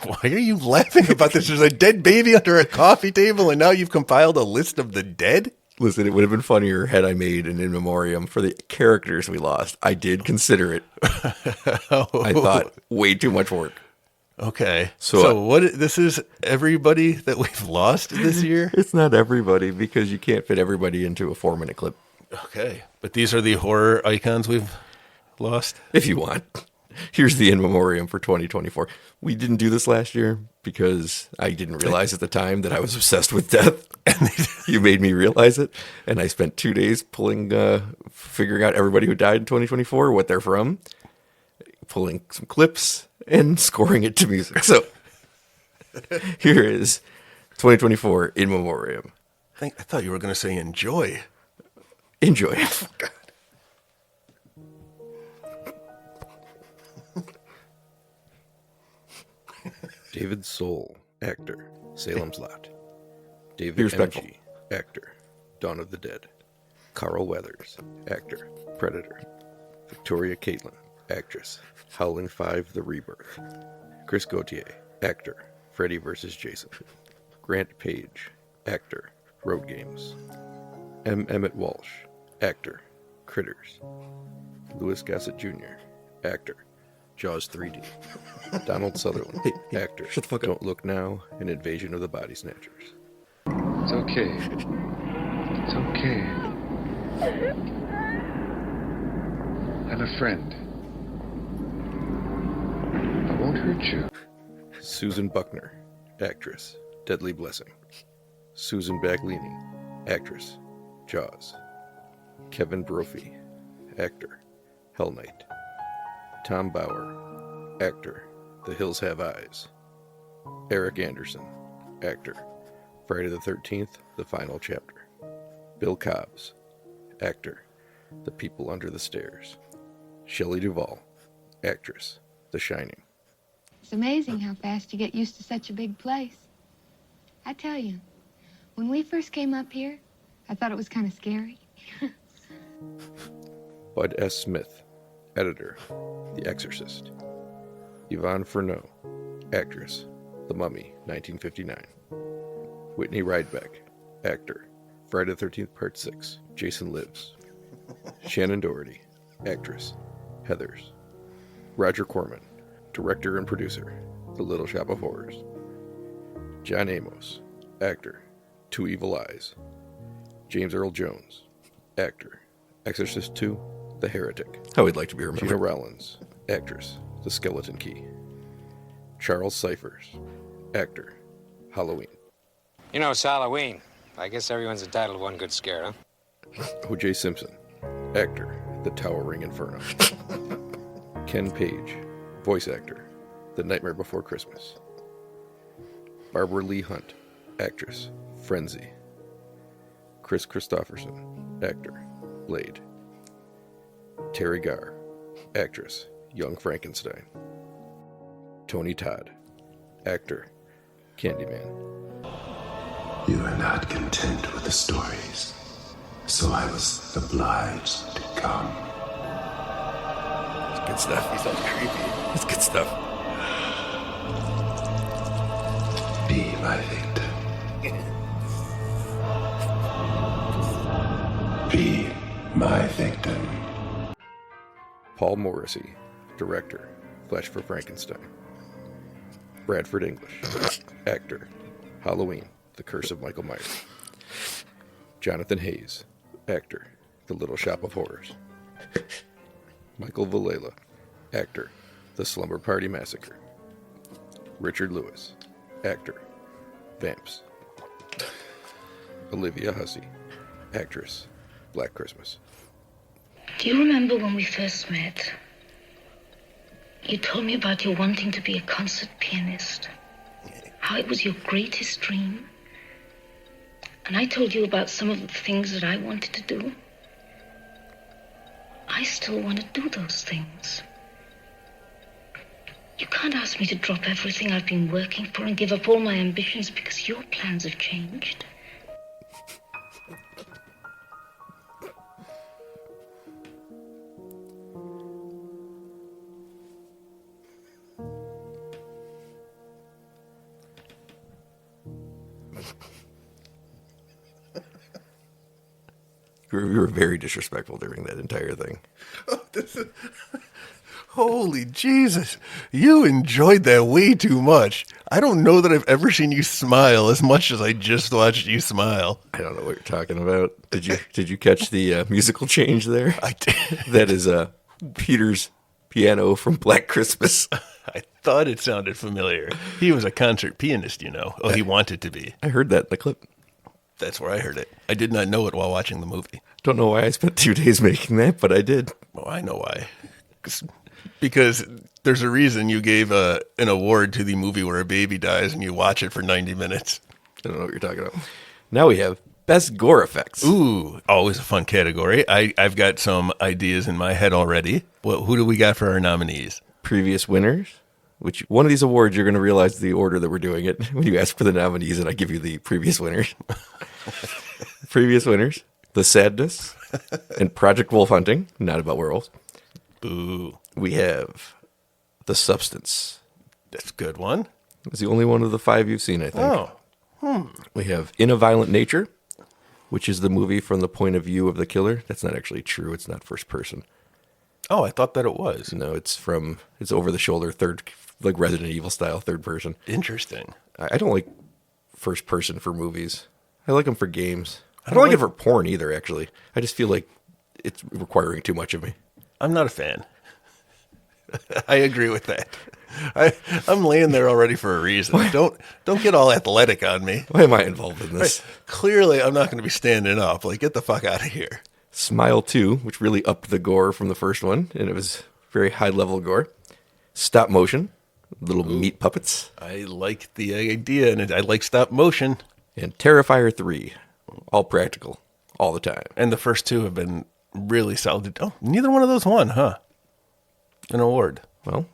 Why are you laughing about this? There's a dead baby under a coffee table, and now you've compiled a list of the dead? Listen, it would have been funnier had I made an In Memoriam for the characters we lost. I did consider it. I thought way too much work. Okay. So, So what? This is everybody that we've lost this year? It's not everybody because you can't fit everybody into a 4-minute clip Okay. But these are the horror icons we've lost? if you want. Here's the In Memoriam for 2024. We didn't do this last year because I didn't realize at the time that I was obsessed with death. You made me realize it. And I spent 2 days figuring out everybody who died in 2024, what they're from, pulling some clips, and scoring it to music. So here is 2024 In Memoriam. I thought you were going to say enjoy. Enjoy. David Soul, actor, Salem's Lot. David M.G., actor, Dawn of the Dead. Carl Weathers, actor, Predator. Victoria Caitlin, actress, Howling 5: The Rebirth. Chris Gauthier, actor, Freddy vs. Jason. Grant Page, actor, Road Games. M. Emmett Walsh, actor, Critters. Louis Gossett Jr., actor, Jaws 3D. Donald Sutherland, actor, shut the fuck up. Don't Look Now, and Invasion of the Body Snatchers. It's okay. It's okay. I'm a friend. I won't hurt you. Susan Buckner, actress, Deadly Blessing. Susan Baglini, actress, Jaws. Kevin Brophy, actor, Hell Knight. Tom Bauer, actor, The Hills Have Eyes. Eric Anderson, actor, Friday the 13th, The Final Chapter. Bill Cobbs, actor, The People Under the Stairs. Shelley Duvall, actress, The Shining. It's amazing how fast you get used to such a big place. I tell you, when we first came up here, I thought it was kind of scary. Bud S. Smith, editor, The Exorcist. Yvonne Furneaux, actress, The Mummy, 1959. Whitney Ridebeck, actor, Friday the 13th, Part 6, Jason Lives. Shannon Doherty, actress, Heathers. Roger Corman, director and producer, The Little Shop of Horrors. John Amos, actor, Two Evil Eyes. James Earl Jones, actor, Exorcist 2, The Heretic. How we'd like to be remembered. Gina Rollins, actress, The Skeleton Key. Charles Cyphers, actor, Halloween. You know, it's Halloween. I guess everyone's entitled to one good scare, huh? O.J. Simpson, actor, The Towering Inferno. Ken Page, voice actor, The Nightmare Before Christmas. Barbara Lee Hunt, actress, Frenzy. Chris Christopherson, actor, Blade. Terry Garr, actress, Young Frankenstein. Tony Todd, actor, Candyman. You are not content with the stories, so I was obliged to come. It's good stuff. He sounds creepy. It's good stuff. Be my victim. Be my victim. Paul Morrissey, director, Flesh for Frankenstein. Bradford English, actor, Halloween, The Curse of Michael Myers. Jonathan Hayes, actor, The Little Shop of Horrors. Michael Villela, actor, The Slumber Party Massacre. Richard Lewis, actor, Vamps. Olivia Hussey, actress, Black Christmas. Do you remember when we first met? You told me about you wanting to be a concert pianist. how it was your greatest dream. And I told you about some of the things that I wanted to do. I still want to do those things. You can't ask me to drop everything I've been working for and give up all my ambitions because your plans have changed. You were very disrespectful during that entire thing. Holy Jesus. You enjoyed that way too much. I don't know that I've ever seen you smile as much as I just watched you smile. I don't know what you're talking about. Did you catch the musical change there? I did. That is Peter's piano from Black Christmas. I thought it sounded familiar. He was a concert pianist, you know. Oh, he wanted to be. I heard that in the clip. That's where I heard it. I did not know it while watching the movie. Don't know why I spent 2 days making that, but I did. Well, I know why. Because there's a reason you gave an award to the movie where a baby dies and you watch it for 90 minutes. I don't know what you're talking about. Now we have Best Gore Effects. Ooh, always a fun category. I've got some ideas in my head already. Who do we got for our nominees? Previous winners, which one of these awards you're going to realize the order that we're doing it when you ask for the nominees and I give you the previous winners. Previous winners, The Sadness and Project Wolf Hunting, not about werewolves. Boo. We have The Substance. That's a good one. It's the only one of the 5 you've seen, I think. Oh. We have In a Violent Nature, which is the movie from the point of view of the killer. That's not actually true. It's not first person. Oh, I thought that it was. No, it's over the shoulder, third, like Resident Evil style, third person. Interesting. I don't like first person for movies. I like them for games. I don't like it for porn either, actually. I just feel like it's requiring too much of me. I'm not a fan. I agree with that. I'm laying there already for a reason. Don't get all athletic on me. Why am I involved in this? Clearly, I'm not going to be standing up. Like, get the fuck out of here. Smile 2, which really upped the gore from the first one, and it was very high-level gore. Stop motion, little meat puppets. I like the idea, and I like stop motion. And Terrifier 3, all practical, all the time. And the first 2 have been really solid. Oh, neither one of those won, huh? An award. Well,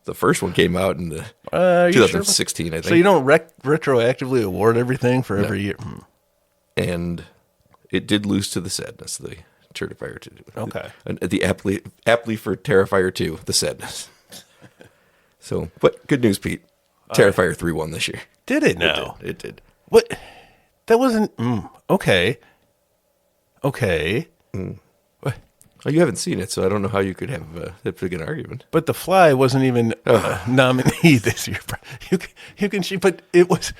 the first one came out in the You 2016, sure? I think. So you don't retroactively award everything for every year? And it did lose to The Sadness, the Terrifier 2. Okay. And the aptly for Terrifier 2, The Sadness. So, but good news, Pete. Terrifier 3 won this year. Did it now? It did. What? That wasn't... okay. Okay. Oh, you haven't seen it, so I don't know how you could have that big an argument. But The Fly wasn't even a nominee this year. You can see, but it was...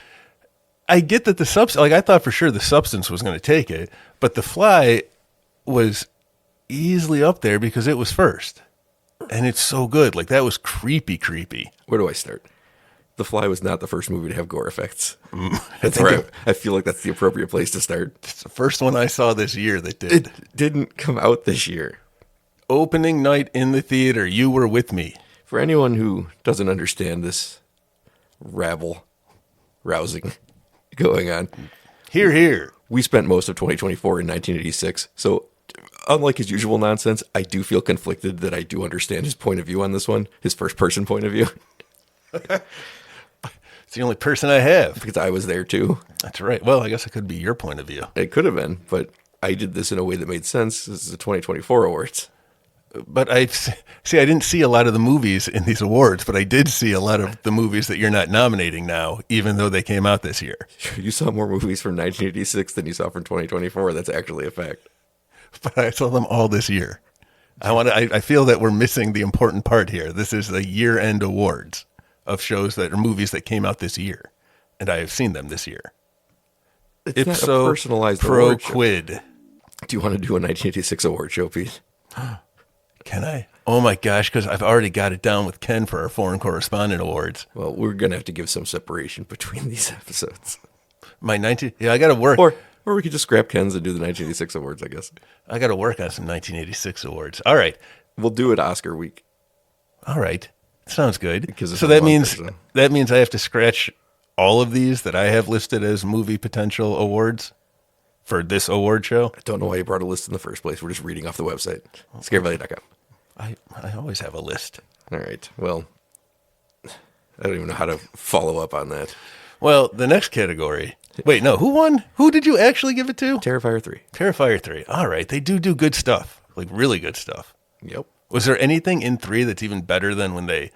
I get that the substance... Like, I thought for sure The Substance was going to take it, but The Fly was easily up there because it was first. And it's so good. Like, that was creepy. Where do I start? The Fly was not the first movie to have gore effects. That's where I feel like that's the appropriate place to start. It's the first one I saw this year that did. It didn't come out this year. Opening night in the theater, you were with me. For anyone who doesn't understand this rousing going on, Here. we spent most of 2024 in 1986. So unlike his usual nonsense, I do feel conflicted that I do understand his point of view on this one, his first person point of view. It's the only person I have. Because I was there too. That's right. Well, I guess it could be your point of view. It could have been, but I did this in a way that made sense. This is the 2024 awards. But I didn't see a lot of the movies in these awards, but I did see a lot of the movies that you're not nominating now, even though they came out this year. You saw more movies from 1986 than you saw from 2024. That's actually a fact. But I saw them all this year. I feel that we're missing the important part here. This is the year-end awards of shows that are movies that came out this year, and I have seen them this year. It's not Ipso a personalized pro award show. quid. Do you want to do a 1986 award show, Pete? Can I? Oh my gosh, because I've already got it down with Ken for our foreign correspondent awards. Well, we're going to have to give some separation between these episodes. I got to work. Or we could just scrap Ken's and do the 1986 awards, I guess. I got to work on some 1986 awards. All right. We'll do it Oscar week. All right. Sounds good. Because it's so a that month means or so. that means I have to scratch all of these that I have listed as movie potential awards for this award show. I don't know why you brought a list in the first place. We're just reading off the website. Scarevalley.com. I always have a list. All right. Well, I don't even know how to follow up on that. Well, the next category. Wait, no, who won? Who did you actually give it to? Terrifier 3. Terrifier 3. All right. They do good stuff, like really good stuff. Yep. Was there anything in 3 that's even better than when they,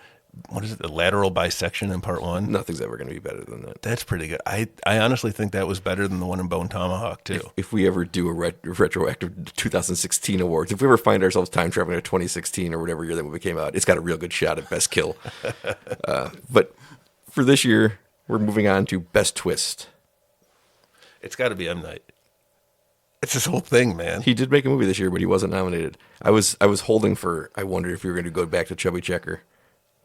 what is it, the lateral bisection in part 1? Nothing's ever going to be better than that. That's pretty good. I honestly think that was better than the one in Bone Tomahawk, too. If we ever do a retroactive 2016 awards, if we ever find ourselves time traveling to 2016 or whatever year that movie came out, it's got a real good shot at best kill. But for this year, we're moving on to best twist. It's got to be M. Night. It's this whole thing, man. He did make a movie this year, but he wasn't nominated. I was holding for, I wondered if you were going to go back to Chubby Checker,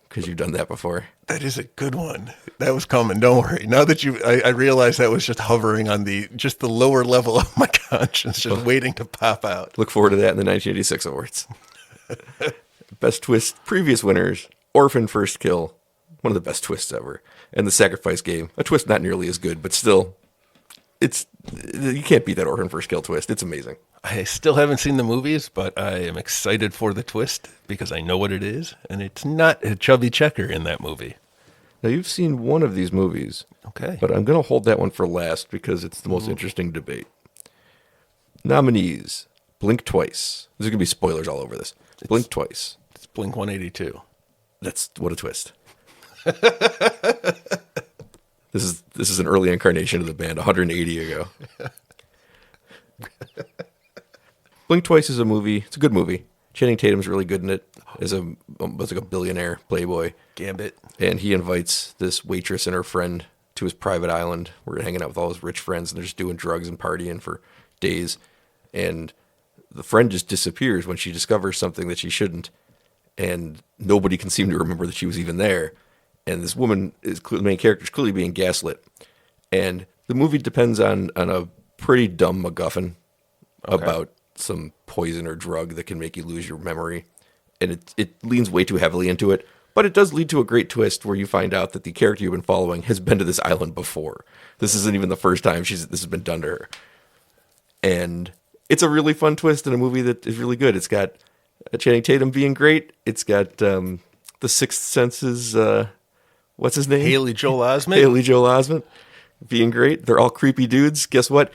because you've done that before. That is a good one. That was coming. Don't worry. Now that I realize that was just hovering on the lower level of my conscience, just waiting to pop out. Look forward to that in the 1986 awards. Best twist, previous winners, Orphan First Kill, one of the best twists ever, and The Sacrifice Game, a twist not nearly as good, but still, you can't beat that Orphan First Kill twist. It's amazing. I still haven't seen the movies, but I am excited for the twist because I know what it is, and it's not a Chubby Checker in that movie. Now, you've seen one of these movies. Okay. But I'm going to hold that one for last because it's the most interesting debate. Nominees. Blink Twice. There's going to be spoilers all over this. Blink Twice. It's Blink 182. That's what a twist. This is an early incarnation of the band 180 ago. Blink Twice is a movie. It's a good movie. Channing Tatum's really good in it. Was like a billionaire playboy. Gambit. And he invites this waitress and her friend to his private island where they're hanging out with all his rich friends, and they're just doing drugs and partying for days. And the friend just disappears when she discovers something that she shouldn't, and nobody can seem to remember that she was even there. And this woman, the main character, is clearly being gaslit. And the movie depends on a pretty dumb MacGuffin about some poison or drug that can make you lose your memory. And it leans way too heavily into it. But it does lead to a great twist where you find out that the character you've been following has been to this island before. This isn't even the first time this has been done to her. And it's a really fun twist in a movie that is really good. It's got Channing Tatum being great. It's got The Sixth Sense's, what's his name? Haley Joel Osment. Haley Joel Osment being great. They're all creepy dudes. Guess what?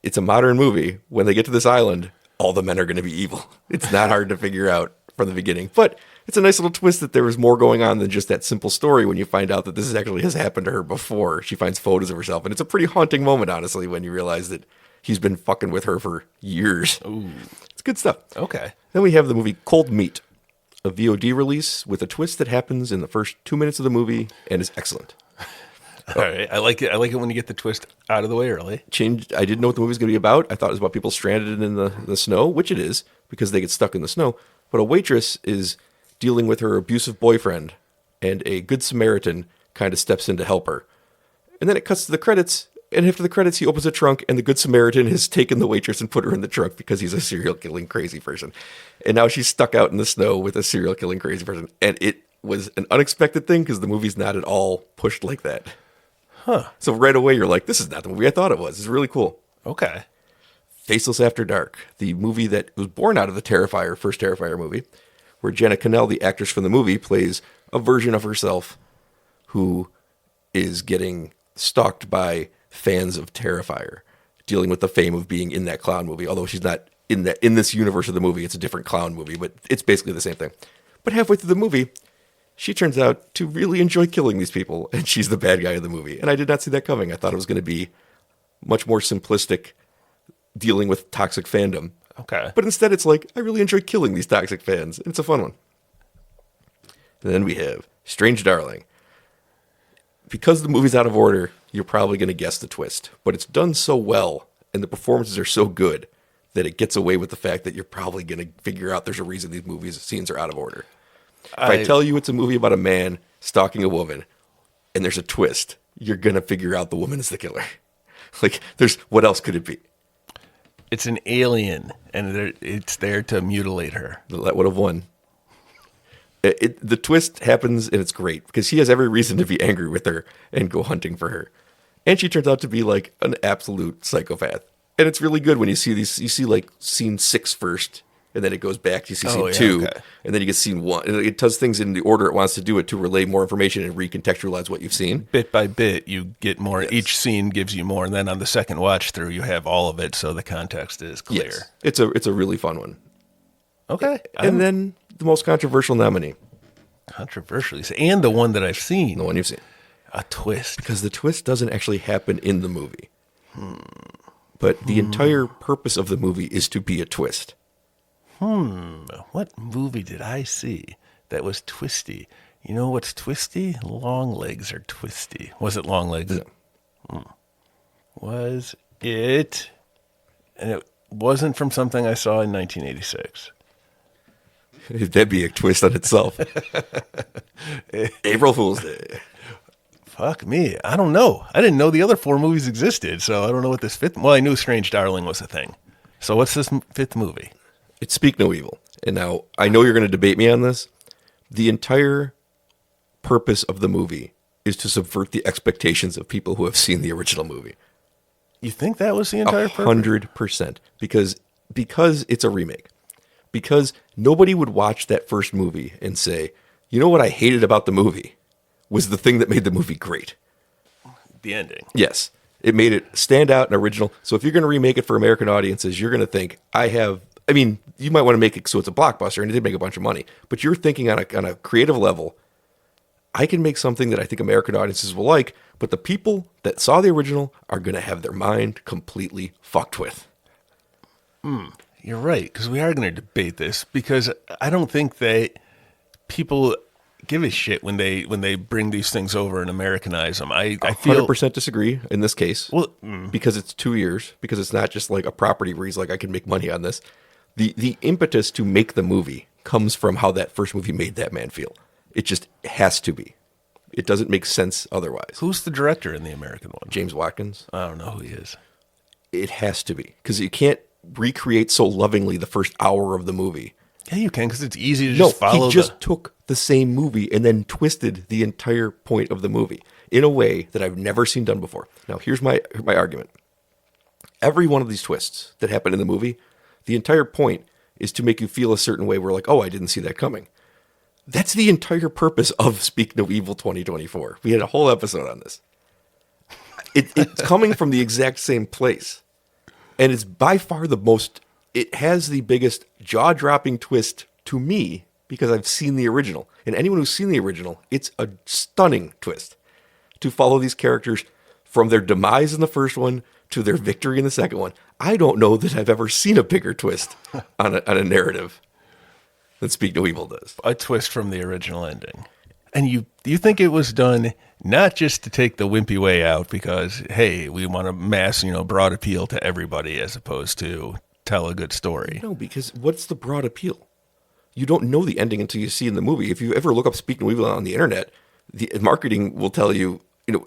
It's a modern movie. When they get to this island, all the men are going to be evil. It's not hard to figure out from the beginning. But it's a nice little twist that there was more going on than just that simple story when you find out that this actually has happened to her before. She finds photos of herself. And it's a pretty haunting moment, honestly, when you realize that he's been fucking with her for years. Ooh. It's good stuff. Okay. Then we have the movie Cold Meat, a VOD release with a twist that happens in the first 2 minutes of the movie and is excellent. All right. I like it. I like it when you get the twist out of the way early. I didn't know what the movie was going to be about. I thought it was about people stranded in the snow, which it is because they get stuck in the snow. But a waitress is dealing with her abusive boyfriend, and a good Samaritan kind of steps in to help her. And then it cuts to the credits, and after the credits, he opens a trunk, and the good Samaritan has taken the waitress and put her in the trunk because he's a serial killing crazy person. And now she's stuck out in the snow with a serial killing crazy person. And it was an unexpected thing because the movie's not at all pushed like that. Huh. So right away, you're like, this is not the movie I thought it was. It's really cool. Okay. Faceless After Dark, the movie that was born out of the first Terrifier movie, where Jenna Cannell, the actress from the movie, plays a version of herself who is getting stalked by fans of Terrifier, dealing with the fame of being in that clown movie. Although she's not in this universe of the movie, it's a different clown movie, but it's basically the same thing. But halfway through the movie, she turns out to really enjoy killing these people, and she's the bad guy of the movie. And I did not see that coming. I thought it was going to be much more simplistic, dealing with toxic fandom. Okay. But instead it's like, I really enjoy killing these toxic fans. It's a fun one. And then we have Strange Darling. Because the movie's out of order, you're probably going to guess the twist. But it's done so well, and the performances are so good, that it gets away with the fact that you're probably going to figure out there's a reason these scenes are out of order. If I tell you it's a movie about a man stalking a woman, and there's a twist, you're going to figure out the woman is the killer. Like, what else could it be? It's an alien, and it's there to mutilate her. That would have won. The twist happens, and it's great because he has every reason to be angry with her and go hunting for her. And she turns out to be like an absolute psychopath. And it's really good when you see these. You see like scene 6 first, and then it goes back. You see scene 2, and then you get scene 1. And it does things in the order it wants to do it to relay more information and recontextualize what you've seen. Bit by bit, you get more. Yes. Each scene gives you more, and then on the second watch through, you have all of it, so the context is clear. Yes. It's a really fun one. Okay. And then the most controversial nominee. Controversially, and the one that I've seen. The one you've seen. A twist. Because the twist doesn't actually happen in the movie. But the entire purpose of the movie is to be a twist. What movie did I see that was twisty? You know what's twisty? Long legs are twisty. Was it Long Legs? No. Was it? And it wasn't from something I saw in 1986. That'd be a twist on itself. April Fool's Day. Fuck me. I don't know. I didn't know the other 4 movies existed, so I don't know what this fifth. Well, I knew Strange Darling was a thing. So what's this 5th movie? It's Speak No Evil. And now, I know you're going to debate me on this. The entire purpose of the movie is to subvert the expectations of people who have seen the original movie. You think that was the entire purpose? 100%. Because it's a remake. Because nobody would watch that first movie and say, you know what I hated about the movie was the thing that made the movie great. The ending. Yes. It made it stand out and original. So if you're going to remake it for American audiences, you're going to think, you might want to make it so it's a blockbuster, and it did make a bunch of money. But you're thinking on a creative level, I can make something that I think American audiences will like, but the people that saw the original are going to have their mind completely fucked with. You're right, because we are going to debate this, because I don't think people give a shit when they bring these things over and Americanize them. I feel 100% disagree in this case. Well, because it's 2 years, because it's not just like a property where he's like, I can make money on this. The impetus to make the movie comes from how that first movie made that man feel. It just has to be. It doesn't make sense otherwise. Who's the director in the American one? James Watkins. I don't know who he is. It has to be, because you can't recreate so lovingly the first hour of the movie. Yeah, you can, because it's easy to just follow. He just took the same movie and then twisted the entire point of the movie in a way that I've never seen done before. Now, here's my argument. Every one of these twists that happen in the movie, the entire point is to make you feel a certain way. We're like, oh, I didn't see that coming. That's the entire purpose of Speak No Evil 2024. We had a whole episode on this. It's coming from the exact same place. And it's by far it has the biggest jaw-dropping twist to me because I've seen the original. And anyone who's seen the original, it's a stunning twist to follow these characters from their demise in the first one to their victory in the second one. I don't know that I've ever seen a bigger twist on a narrative than Speak No Evil does. A twist from the original ending. And you think it was done not just to take the wimpy way out because, hey, we want to mass, broad appeal to everybody as opposed to tell a good story. No, because what's the broad appeal? You don't know the ending until you see in the movie. If you ever look up Speak No Evil on the internet, the marketing will tell you,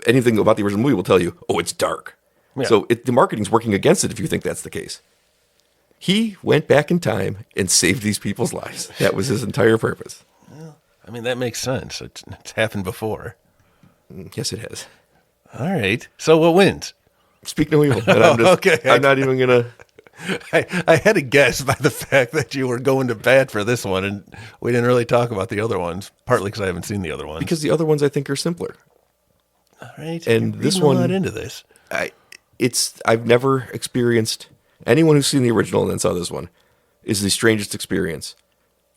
anything about the original movie will tell you, oh, it's dark. Yeah. So the marketing's working against it if you think that's the case. He went back in time and saved these people's lives. That was his entire purpose. Well, that makes sense. It's happened before. Yes, it has. All right. So what wins? Speak No Evil. And I'm not even going to... I had a guess by the fact that you were going to bat for this one, and we didn't really talk about the other ones, partly because I haven't seen the other ones. Because the other ones I think are simpler. All right. And this one... I'm not into this. I've never experienced... Anyone who's seen the original and then saw this one is the strangest experience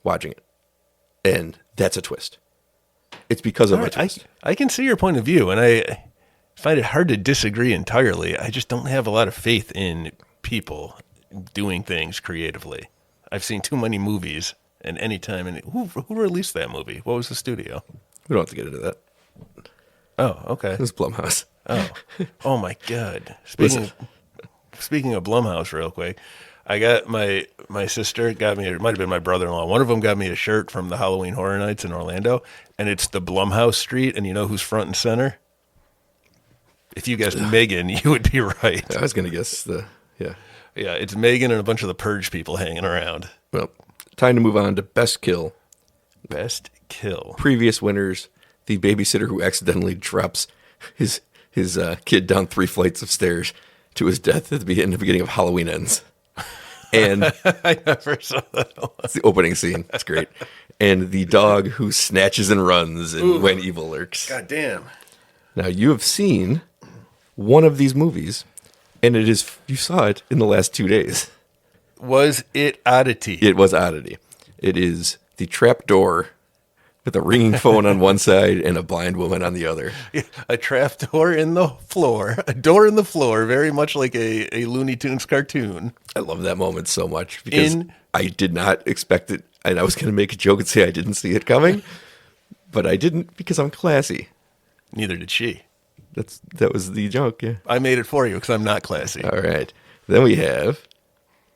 watching it. And that's a twist. It's because of a twist. I can see your point of view, and I find it hard to disagree entirely. I just don't have a lot of faith in people doing things creatively. I've seen too many movies, and any time. And who released that movie? What was the studio? We don't have to get into that. Oh, okay. It was Blumhouse. Oh my God. Speaking of Blumhouse, real quick, I got my sister got me. It might have been my brother-in-law. One of them got me a shirt from the Halloween Horror Nights in Orlando, and it's the Blumhouse street. And you know who's front and center? If you guessed Megan, you would be right. I was going to guess yeah. It's Megan and a bunch of the Purge people hanging around. Well, time to move on to Best Kill. Best kill. Previous winners, the babysitter who accidentally drops his kid down 3 flights of stairs to his death at the beginning of Halloween Ends. And I never saw that one. it's the opening scene. It's great. And the dog who snatches and runs and when evil lurks. God damn. Now, you have seen one of these movies, and you saw it in the last 2 days. Was it oddity? It was oddity. It is the trap door with a ringing phone on one side and a blind woman on the other. A trap door in the floor. A door in the floor, very much like a Looney Tunes cartoon. I love that moment so much because I did not expect it. And I was going to make a joke and say I didn't see it coming, but I didn't because I'm classy. Neither did she. That was the joke, yeah. I made it for you because I'm not classy. All right. Then we have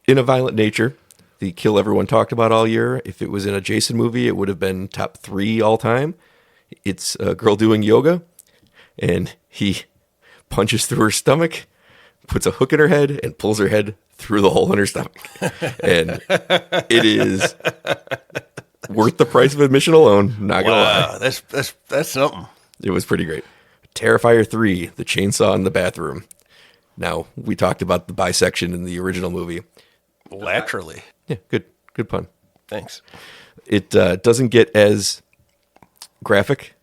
In a Violent Nature, the kill everyone talked about all year. If it was in a Jason movie, it would have been top 3 all time. It's a girl doing yoga, and he punches through her stomach, puts a hook in her head, and pulls her head through the hole in her stomach. And it is worth the price of admission alone, not gonna lie. That's something. It was pretty great. Terrifier 3, the chainsaw in the bathroom. Now, we talked about the bisection in the original movie. Laterally. Yeah, good pun. Thanks. It doesn't get as graphic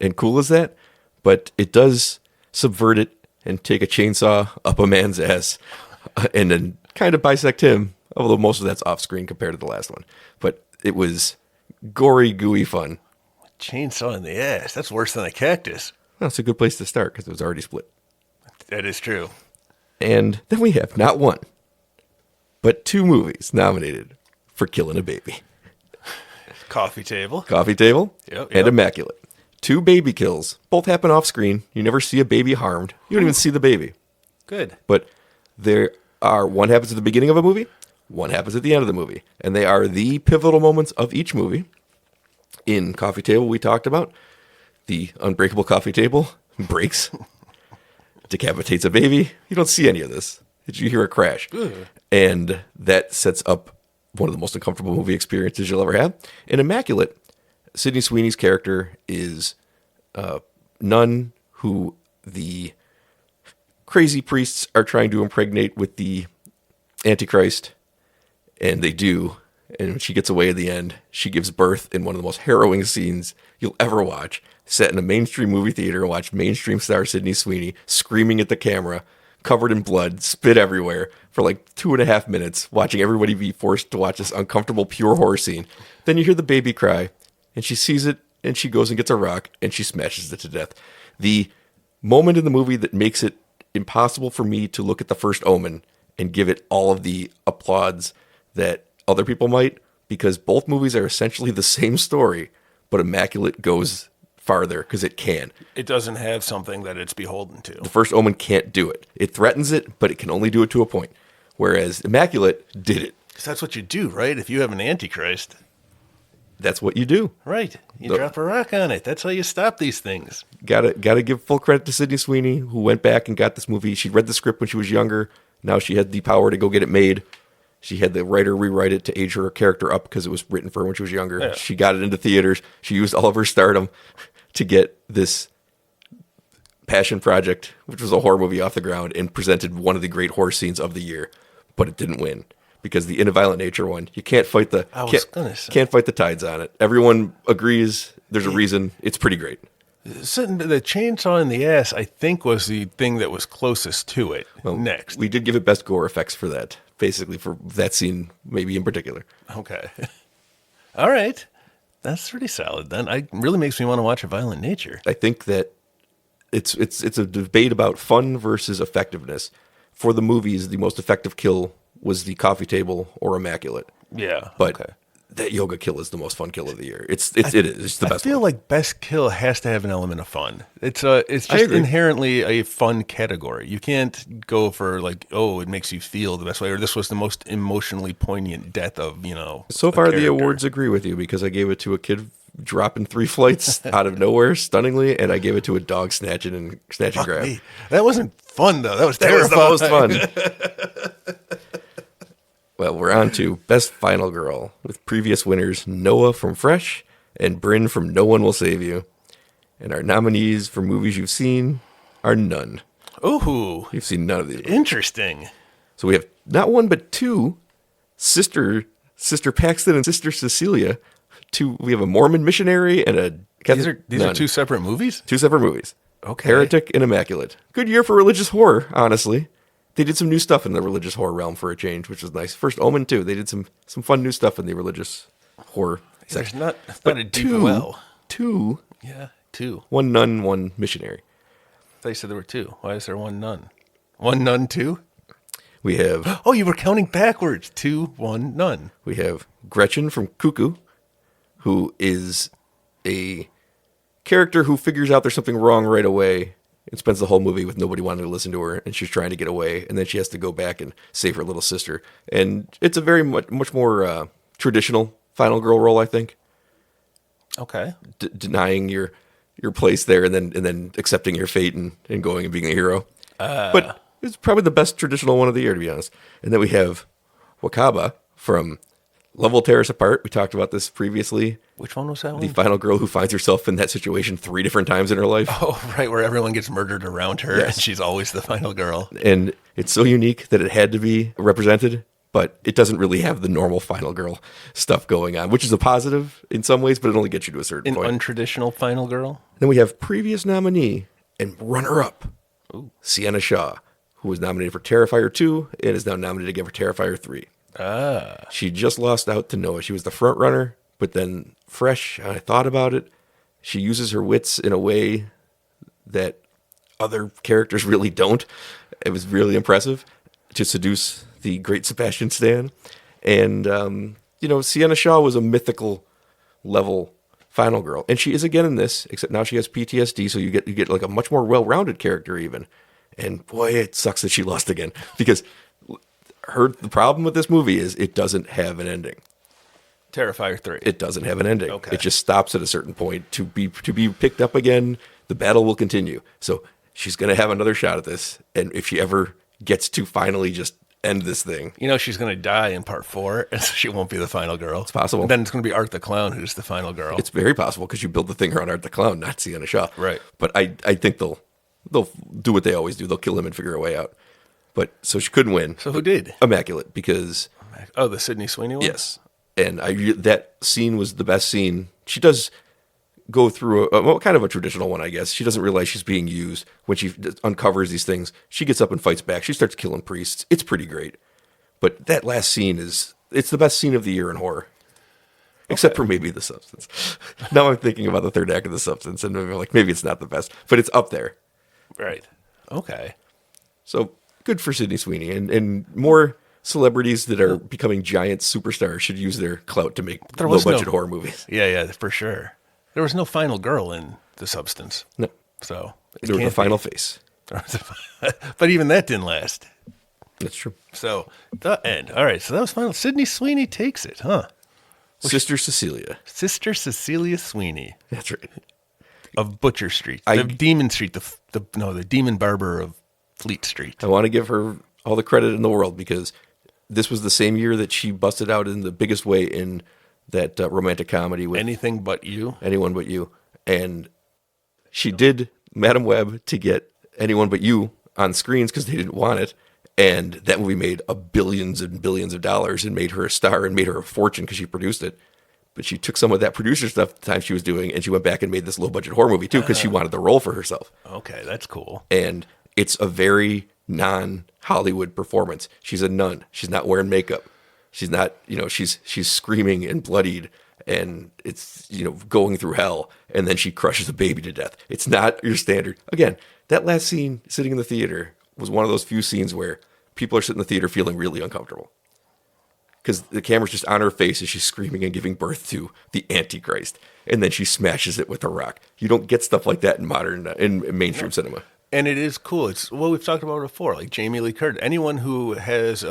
and cool as that, but it does subvert it and take a chainsaw up a man's ass and then kind of bisect him, although most of that's off screen compared to the last one. But it was gory, gooey fun. Chainsaw in the ass. That's worse than a cactus. Well, it's a good place to start because it was already split. That is true. And then we have not one, but 2 movies nominated for killing a baby. Coffee table. Coffee Table Yep. and Immaculate. 2 baby kills. Both happen off screen. You never see a baby harmed. You don't even see the baby. Good. But one happens at the beginning of a movie, one happens at the end of the movie. And they are the pivotal moments of each movie. In Coffee Table, we talked about the unbreakable coffee table breaks, decapitates a baby. You don't see any of this. You hear a crash. And that sets up one of the most uncomfortable movie experiences you'll ever have. In Immaculate, Sydney Sweeney's character is a nun who the crazy priests are trying to impregnate with the Antichrist, and they do. And when she gets away at the end, she gives birth in one of the most harrowing scenes you'll ever watch. Set in a mainstream movie theater and watch mainstream star Sydney Sweeney screaming at the camera, covered in blood, spit everywhere, for like 2.5 minutes, watching everybody be forced to watch this uncomfortable, pure horror scene. Then you hear the baby cry, and she sees it, and she goes and gets a rock, and she smashes it to death. The moment in the movie that makes it impossible for me to look at The First Omen and give it all of the applauds that other people might, because both movies are essentially the same story, but Immaculate goes farther because it can. It doesn't have something that it's beholden to. The First Omen can't do it. It threatens it, but it can only do it to a point. Whereas Immaculate did it. 'Cause that's what you do, right? If you have an Antichrist. That's what you do. Right. You drop a rock on it. That's how you stop these things. Gotta give full credit to Sydney Sweeney, who went back and got this movie. She read the script when she was younger. Now she had the power to go get it made. She had the writer rewrite it to age her character up because it was written for her when she was younger. Yeah. She got it into theaters. She used all of her stardom to get this passion project, which was a horror movie, off the ground and presented one of the great horror scenes of the year. But it didn't win because the In a Violent Nature one, you can't fight the can't fight the tides on it. Everyone agrees. There's a reason. It's pretty great. The chainsaw in the ass, I think, was the thing that was closest to it. Next. We did give it best gore effects for that, basically for that scene, maybe in particular. Okay. All right. That's pretty solid then. It really makes me want to watch A Violent Nature. I think that it's a debate about fun versus effectiveness. For the movies, the most effective kill was the Coffee Table or Immaculate. Yeah. But okay. that yoga kill is the most fun kill of the year. It is. It's the best. I feel like best kill has to have an element of fun. It's just inherently a fun category. You can't go for like, oh, it makes you feel the best way, or this was the most emotionally poignant death of, So far, the awards agree with you because I gave it to a kid dropping 3 flights out of nowhere stunningly, and I gave it to a dog snatching grab. Me. That wasn't fun though. That was terrifying. That was the most fun. Well, we're on to Best Final Girl with previous winners Noah from Fresh, and Bryn from No One Will Save You. And our nominees for movies you've seen are none. Ooh, You've seen none of these. interesting. So we have not one but two, Sister Paxton and Sister Cecilia. We have a Mormon missionary and a Catholic These are nun. two separate movies? Two separate movies. Okay. Heretic and Immaculate. Good year for religious horror, honestly. They did some new stuff in the religious horror realm for a change, which was nice. First Omen, too. They did some fun new stuff in the religious horror There's section. not But a deep well. Two. Yeah, two. One nun, one missionary. I thought you said there were two. Why is there one nun? One nun, two? We have Oh, you were counting backwards. Two, one, nun. we have Gretchen from Cuckoo, who is a character who figures out there's something wrong right away and spends the whole movie with nobody wanting to listen to her, and she's trying to get away, and then she has to go back and save her little sister. And it's a very much more traditional final girl role, I think. Okay. Denying your place there, and then accepting your fate and going and being a hero. But it's probably the best traditional one of the year, to be honest. And then we have Wakaba from Love Will Tear Us Apart. We talked about this previously. Which one was that The one? final girl who finds herself in that situation 3 different times in her life. Oh, right, where everyone gets murdered around her, Yes. and she's always the final girl. And it's so unique that it had to be represented, but it doesn't really have the normal final girl stuff going on, which is a positive in some ways, but it only gets you to a certain An point. untraditional final girl? Then we have previous nominee and runner-up, Sienna Shaw, who was nominated for Terrifier 2 and is now nominated again for Terrifier 3. She just lost out to Noah. She was the front runner, but then fresh, I thought about it. She uses her wits in a way that other characters really don't. It was really impressive to seduce the great Sebastian Stan. And, Sienna Shaw was a mythical level final girl. And she is again in this, except now she has PTSD, so you get like a much more well-rounded character even. And boy, it sucks that she lost again, because the problem with this movie is it doesn't have an ending. Terrifier 3. It doesn't have an ending. Okay. It just stops at a certain point to be picked up again. The battle will continue. So she's going to have another shot at this. And if she ever gets to finally just end this thing, You know she's going to die in part 4, and so she won't be the final girl. It's possible. And then it's going to be Art the Clown who's the final girl. it's very possible, because you build the thing around Art the Clown, not Sienna Shaw. Right. But I think they'll do what they always do. They'll kill him and figure a way out. But so she couldn't win. So who did? Immaculate, because Oh, the Sydney Sweeney one? yes. And that scene was the best scene. She does go through kind of a traditional one, I guess. She doesn't realize she's being used when she uncovers these things. She gets up and fights back. She starts killing priests. It's pretty great. But that last scene it's the best scene of the year in horror. Except for maybe The Substance. Now I'm thinking about the third act of The Substance, and I'm like, maybe it's not the best, but it's up there. Right. Okay. So good for Sydney Sweeney, and more celebrities that are becoming giant superstars should use their clout to make There was low-budget no- horror movies. Yeah, for sure. There was no final girl in The Substance. No, So it there was a can't final be. face. But even that didn't last. That's true. So the end. All right, so that was final. Sydney Sweeney takes it, huh? Sister Cecilia. Sister Cecilia Sweeney That's right. of Butcher Street, I- the Demon Street, the Demon Barber of Fleet Street. I want to give her all the credit in the world, because this was the same year that she busted out in the biggest way in that romantic comedy with Anything But You. Anyone But You. And she did Madam Web to get Anyone But You on screens because they didn't want it. And that movie made billions and billions of dollars and made her a star and made her a fortune because she produced it. But she took some of that producer stuff the time she was doing, and she went back and made this low-budget horror movie too, because she wanted the role for herself. Okay, that's cool. And it's a very non-Hollywood performance. She's a nun. She's not wearing makeup. She's not, she's screaming and bloodied, and it's, going through hell, and then she crushes a baby to death. It's not your standard. Again, that last scene sitting in the theater was one of those few scenes where people are sitting in the theater feeling really uncomfortable, because the camera's just on her face as she's screaming and giving birth to the Antichrist, and then she smashes it with a rock. You don't get stuff like that in mainstream cinema. And it is cool. It's what we've talked about before, like Jamie Lee Curtis. Anyone who has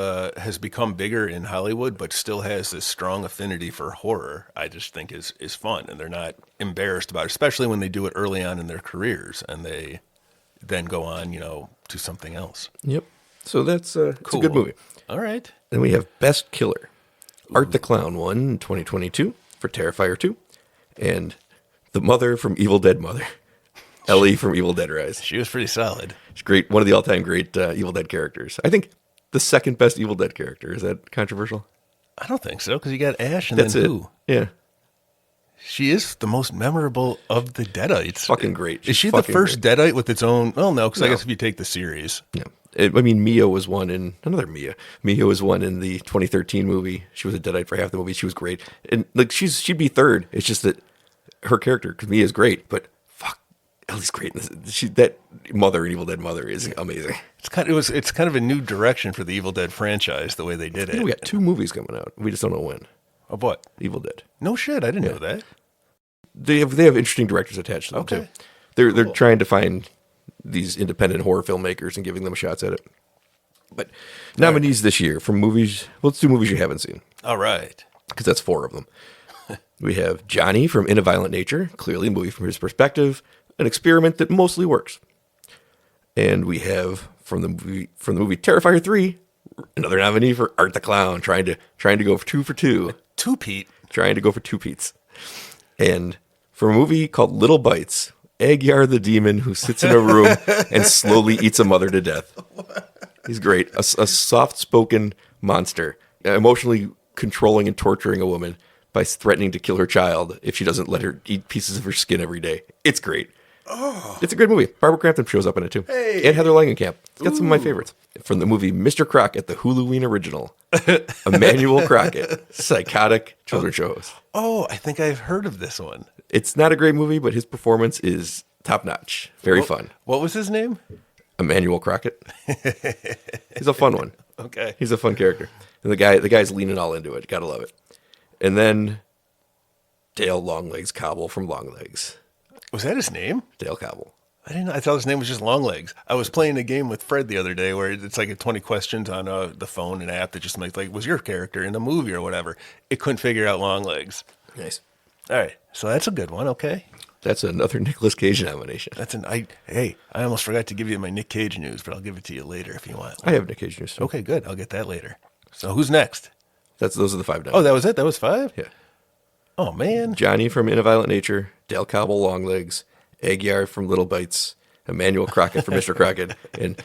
become bigger in Hollywood but still has this strong affinity for horror, I just think is fun, and they're not embarrassed about it, especially when they do it early on in their careers and they then go on, to something else. Yep. So that's it's Cool. a good movie. All right. Then we have Best Killer. Art the Clown won in 2022 for Terrifier 2. And the mother from Evil Dead Mother, Ellie from Evil Dead Rise. She was pretty solid. She's great. One of the all-time great Evil Dead characters. I think the second best Evil Dead character. Is that controversial? I don't think so, because you got Ash and That's then it. who? Yeah. She is the most memorable of the Deadites. Fucking great. Is She's she the fucking first great. Deadite with its own? Well, no, because I No. guess if you take the series. Yeah. Mia was one in another Mia. Mia was one in the 2013 movie. She was a Deadite for half the movie. She was great. And like she'd be third. It's just that her character, because Mia's great, but fuck, Ellie's great. That mother in Evil Dead Mother is amazing. It's kind of a new direction for the Evil Dead franchise, the way they did it. We got 2 movies coming out. We just don't know when. Of what? Evil Dead. No shit, I didn't know that. They have interesting directors attached to them Okay. too. They're trying to find these independent horror filmmakers and giving them shots at it. But nominees this year from movies. Let's do movies you haven't seen, All right. because that's 4 of them. We have Johnny from In a Violent Nature, clearly a movie from his perspective, an experiment that mostly works. And we have from the movie Terrifier 3, another nominee for Art the Clown, trying to go for 2 for 2. Two Pete. Trying to go for 2 Pete's. And for a movie called Little Bites, Agyar the demon who sits in a room and slowly eats a mother to death. He's great. A soft-spoken monster, emotionally controlling and torturing a woman by threatening to kill her child if she doesn't let her eat pieces of her skin every day. It's great. Oh. It's a good movie. Barbara Crampton shows up in it too. Hey. And Heather Langenkamp. It's got some of my favorites. From the movie Mr. Crockett, the Huluween original. Emmanuel Crockett, psychotic children's show host. Oh, I think I've heard of this one. It's not a great movie, but his performance is top-notch. Very fun. What was his name? Emmanuel Crockett. He's a fun one. Okay. He's a fun character. And the guy's leaning all into it. Gotta love it. And then Dale Longlegs Cobble from Longlegs. Was that his name? Dale Cobble. I didn't know. I thought his name was just Longlegs. I was playing a game with Fred the other day where it's like a 20 questions on the phone, an app that just makes like, was your character in a movie or whatever? It couldn't figure out Longlegs. Nice. All right. So that's a good one. Okay. That's another Nicolas Cage nomination. Hey, I almost forgot to give you my Nick Cage news, but I'll give it to you later if you want. I have Nick Cage news. Okay, good. I'll get that later. So who's next? Those are the 5 nominations. Oh, that was it? That was 5? Yeah. Oh, man. Johnny from In a Violent Nature, Dale Cobble Longlegs, Agyar from Little Bites, Emmanuel Crockett from Mr. Crockett, and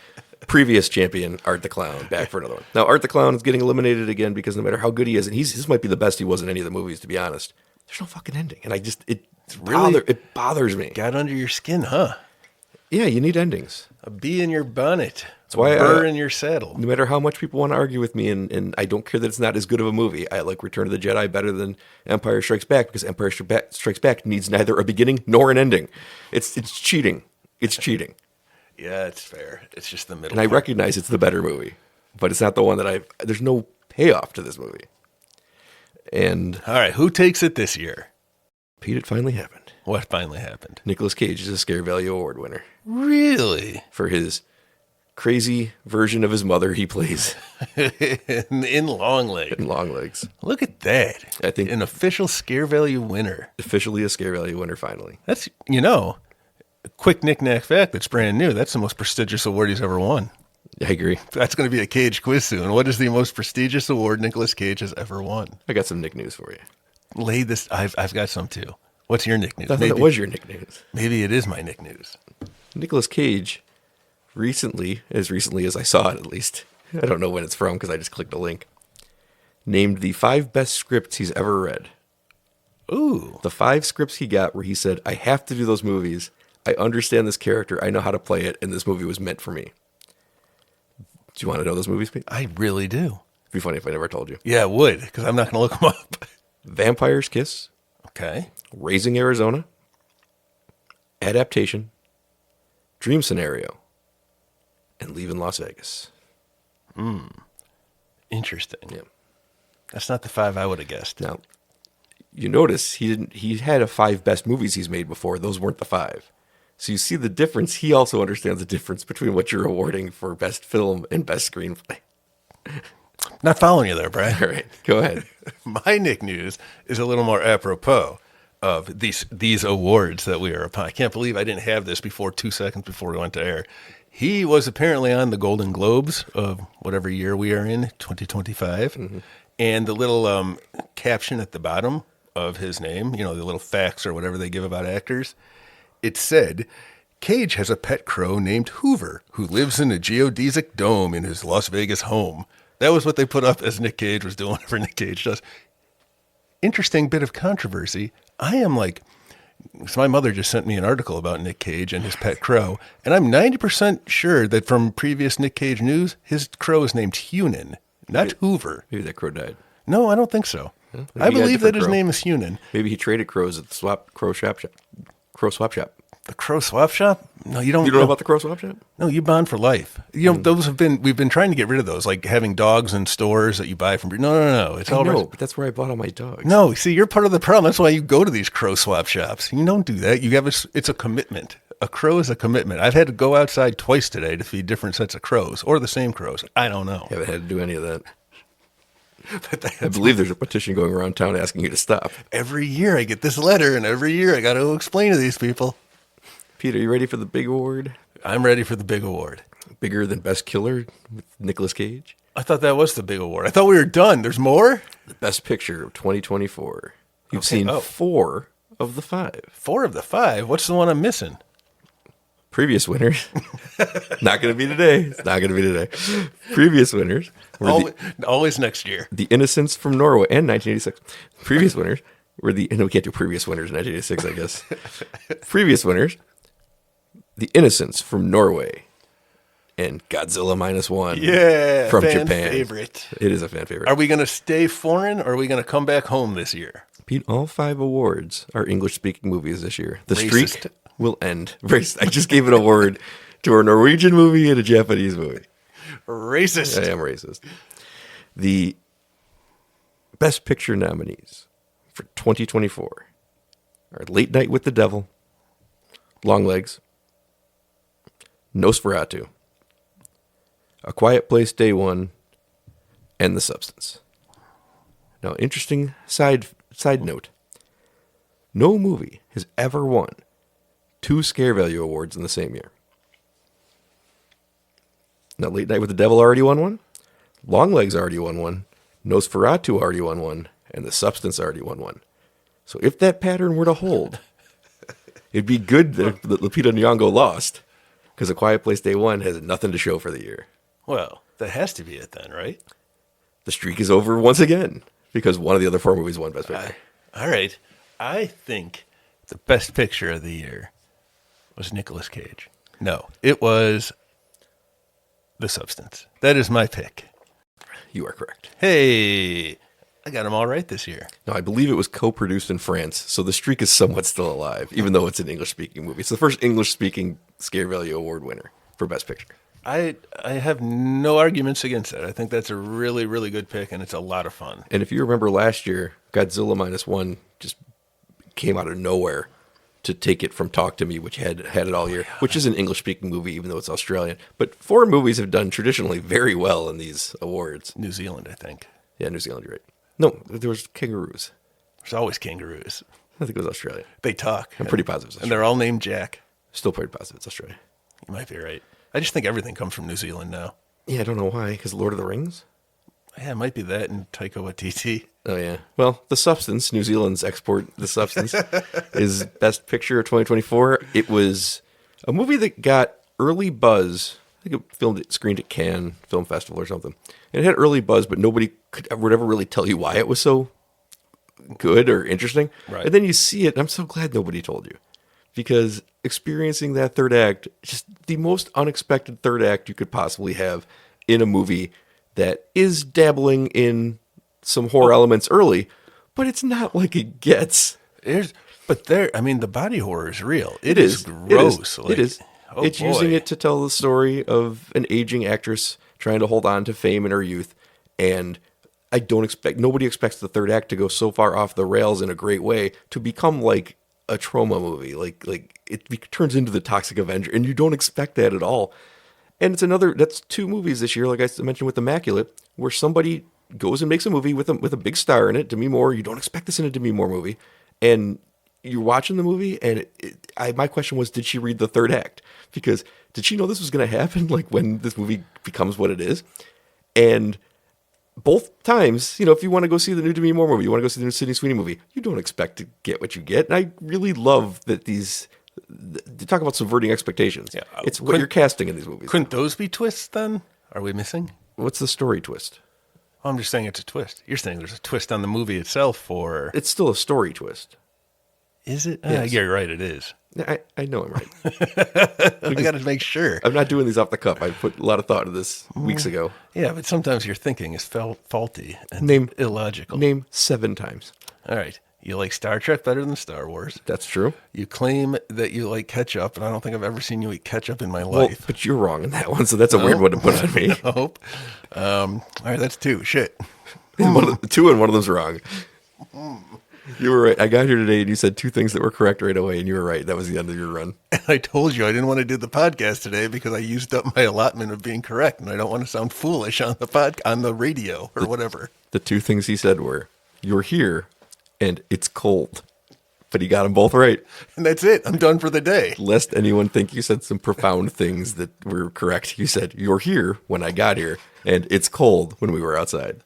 previous champion Art the Clown back for another one. Now Art the Clown is getting eliminated again because no matter how good he is, and this might be the best he was in any of the movies, to be honest. There's no fucking ending, and it bothers me. Got under your skin, huh? Yeah, you need endings. A bee in your bonnet. That's why a burr in your saddle. No matter how much people want to argue with me, and I don't care that it's not as good of a movie. I like Return of the Jedi better than Empire Strikes Back because Empire Strikes Back needs neither a beginning nor an ending. It's cheating. It's cheating. Yeah, it's fair. It's just the middle. And I recognize it's the better movie, but it's not the one that there's no payoff to this movie. And all right, who takes it this year? Pete, it finally happened. What finally happened? Nicolas Cage is a Scare Value Award winner. Really? For his crazy version of his mother he plays. in Longlegs. In Longlegs. Look at that. I think an official Scare Value winner. Officially a Scare Value winner, finally. That's, a quick knick-knack fact that's brand new. That's the most prestigious award he's ever won. I agree. That's going to be a Cage quiz soon. What is the most prestigious award Nicolas Cage has ever won? I got some Nick news for you. Lay this. I've got some too. What's your Nick news? I thought that was your Nick news. Maybe it is my Nick news. Nicolas Cage recently as I saw it at least, I don't know when it's from because I just clicked a link, named the 5 best scripts he's ever read. Ooh. The 5 scripts he got where he said, I have to do those movies. I understand this character. I know how to play it. And this movie was meant for me. Do you want to know those movies, Pete? I really do. It'd be funny if I never told you. Yeah, it would, because I'm not going to look them up. Vampire's Kiss. Okay. Raising Arizona. Adaptation. Dream Scenario. And Leaving Las Vegas. Interesting. Yeah. That's not the 5 I would have guessed. Now, you notice he had a 5 best movies he's made before. Those weren't the 5. So you see the difference. He also understands the difference between what you're awarding for best film and best screenplay. Not following you there, Brian. All right, go ahead. My Nick news is a little more apropos of these awards that we are upon. I can't believe I didn't have this before 2 seconds before we went to air. He was apparently on the Golden Globes of whatever year we are in, 2025. Mm-hmm. And the little caption at the bottom of his name, the little facts or whatever they give about actors, it said, Cage has a pet crow named Hoover, who lives in a geodesic dome in his Las Vegas home. That was what they put up as Nick Cage was doing whatever Nick Cage does. Interesting bit of controversy. So my mother just sent me an article about Nick Cage and his pet crow, and I'm 90% sure that from previous Nick Cage news, his crow is named Hunan, not Hoover. Maybe that crow died. No, I don't think so. Maybe I he had a believe that different his crow. name is Hunan. Maybe he traded crows at the crow swap shop. The crow swap shop? No, you don't. You don't know about the crow swap shop? No, you bond for life. We've been trying to get rid of those, like having dogs in stores that you buy from. No. It's all No, but that's where I bought all my dogs. No, see, you're part of the problem. That's why you go to these crow swap shops. You don't do that. It's a commitment. A crow is a commitment. I've had to go outside twice today to feed different sets of crows, or the same crows. I don't know. Haven't had to do any of that. I believe there's a petition going around town asking you to stop. Every year I get this letter, and every year I got to explain to these people. Pete, are you ready for the big award? I'm ready for the big award. Bigger than Best Killer with Nicolas Cage? I thought that was the big award. I thought we were done. There's more? The Best Picture of 2024. You've Okay, seen 4 of the 5. 4 of the 5? What's the one I'm missing? Previous winners. Not going to be today. It's not going to be today. Previous winners were Always next year. the Innocents from Norway and 1986. Previous winners were we can't do previous winners in 1986, I guess. Previous winners, The Innocents from Norway and Godzilla -1 Yeah, from fan Japan. favorite. It is a fan favorite. Are we going to stay foreign, or are we going to come back home this year? Pete, all 5 awards are English-speaking movies this year. The Racist. streak will end. I just gave an award to a Norwegian movie and a Japanese movie. Racist. I am racist. The Best Picture nominees for 2024 are Late Night with the Devil, Longlegs, Nosferatu, A Quiet Place Day One, and The Substance. Now, interesting side note. No movie has ever won 2 Scare Value Awards in the same year. Now, Late Night with the Devil already won one. Longlegs already won one. Nosferatu already won one. And The Substance already won one. So if that pattern were to hold, it'd be good that Lupita Nyong'o lost, because A Quiet Place Day One has nothing to show for the year. Well, that has to be it then, right? The streak is over once again, because one of the other 4 movies won Best Picture. All right. I think the best picture of the year was Nicolas Cage. No, it was The Substance. That is my pick. You are correct. Hey, I got them all right this year. Now, I believe it was co-produced in France, so the streak is somewhat still alive, even though it's an English-speaking movie. It's the first English-speaking Scare Value Award winner for Best Picture. I have no arguments against that. I think that's a really, really good pick, and it's a lot of fun. And if you remember last year, Godzilla -1 just came out of nowhere to take it from Talk to Me, which had it all year, which is an English-speaking movie, even though it's Australian. But foreign movies have done traditionally very well in these awards. New Zealand, I think. Yeah, New Zealand, you're right. No, there was kangaroos. There's always kangaroos. I think it was Australia. They talk. I'm pretty positive it's And Australia. they're all named Jack. Still pretty positive it's Australia. You might be right. I just think everything comes from New Zealand now. Yeah, I don't know why, because Lord of the Rings? Yeah, it might be that and Taika Waititi. Oh, yeah. Well, The Substance, New Zealand's export, The Substance, is Best Picture of 2024. It was a movie that got early buzz. I think it screened at Cannes Film Festival or something. And it had early buzz, but nobody would ever really tell you why it was so good or interesting. Right. And then you see it, and I'm so glad nobody told you. Because experiencing that third act, just the most unexpected third act you could possibly have in a movie that is dabbling in some horror elements early, but it's not like it gets. The body horror is real. It is gross. It is. Oh, It's using boy. it to tell the story of an aging actress trying to hold on to fame in her youth. And nobody expects the third act to go so far off the rails in a great way to become like a trauma movie. Like it turns into the Toxic Avenger, and you don't expect that at all. And that's 2 movies this year, like I mentioned with Immaculate, where somebody goes and makes a movie with a big star in it, Demi Moore. You don't expect this in a Demi Moore movie. And you're watching the movie, and my question was, did she read the third act? Because did she know this was going to happen, like when this movie becomes what it is? And both times, if you want to go see the new Demi Moore movie, you want to go see the new Sydney Sweeney movie, you don't expect to get what you get. And I really love that they talk about subverting expectations. Yeah, it's what you're casting in these movies. Couldn't those be twists then? Are we missing? What's the story twist? I'm just saying it's a twist. You're saying there's a twist on the movie itself, or It's still a story twist. is it? Yes. You're right. It is. I know I'm right. I got to make sure. I'm not doing these off the cuff. I put a lot of thought into this weeks ago. Yeah, but sometimes your thinking is faulty and illogical. Name 7 times. All right. You like Star Trek better than Star Wars. That's true. You claim that you like ketchup, and I don't think I've ever seen you eat ketchup in my Well, life. but you're wrong in that one, so that's a weird one to put on me. Nope. All right, that's 2. Shit. 2 and one of them's wrong. You were right. I got here today and you said 2 things that were correct right away, and you were right. That was the end of your run. I told you I didn't want to do the podcast today because I used up my allotment of being correct, and I don't want to sound foolish on the radio or whatever. The 2 things he said were, "You're here," and "It's cold." But he got them both right. And that's it. I'm done for the day. Lest anyone think you said some profound things that were correct. You said, "You're here" when I got here, and "It's cold" when we were outside.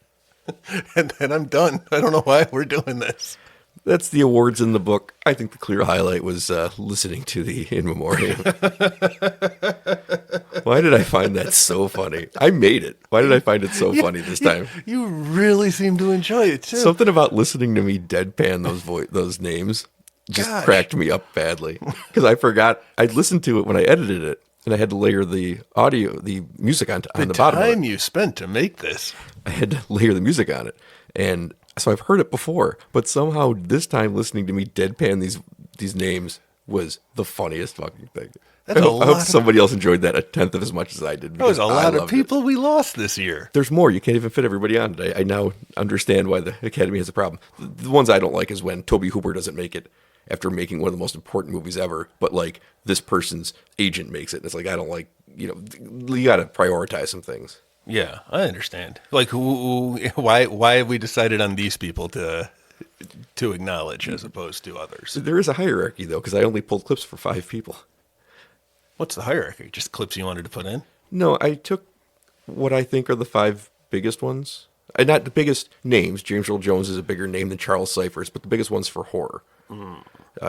And then I'm done. I don't know why we're doing this. That's the awards in the book. I think the clear highlight was listening to the In Memoriam. Why did I find that so funny? I made it. Why did I find it so funny this time? You really seem to enjoy it, too. Something about listening to me deadpan those names just cracked me up badly. Because I forgot. I listened to it when I edited it, and I had to layer the music on the bottom of The it. time you spent to make this. I had to layer the music on it. And so I've heard it before, but somehow this time listening to me deadpan these names was the funniest fucking thing. I hope somebody else enjoyed that 1/10 of as much as I did. There was a lot of loved people we lost this year. There's more. You can't even fit everybody on today. I now understand why the Academy has a problem. The ones I don't like is when Toby Hooper doesn't make it after making one of the most important movies ever, but like this person's agent makes it. And it's like, I don't like, you got to prioritize some things. Yeah, I understand. Like, why have we decided on these people to acknowledge as opposed to others? There is a hierarchy, though, because I only pulled clips for 5 people. What's the hierarchy? Just clips you wanted to put in? No, I took what I think are the 5 biggest ones. Not the biggest names. James Earl Jones is a bigger name than Charles Cyphers, but the biggest ones for horror.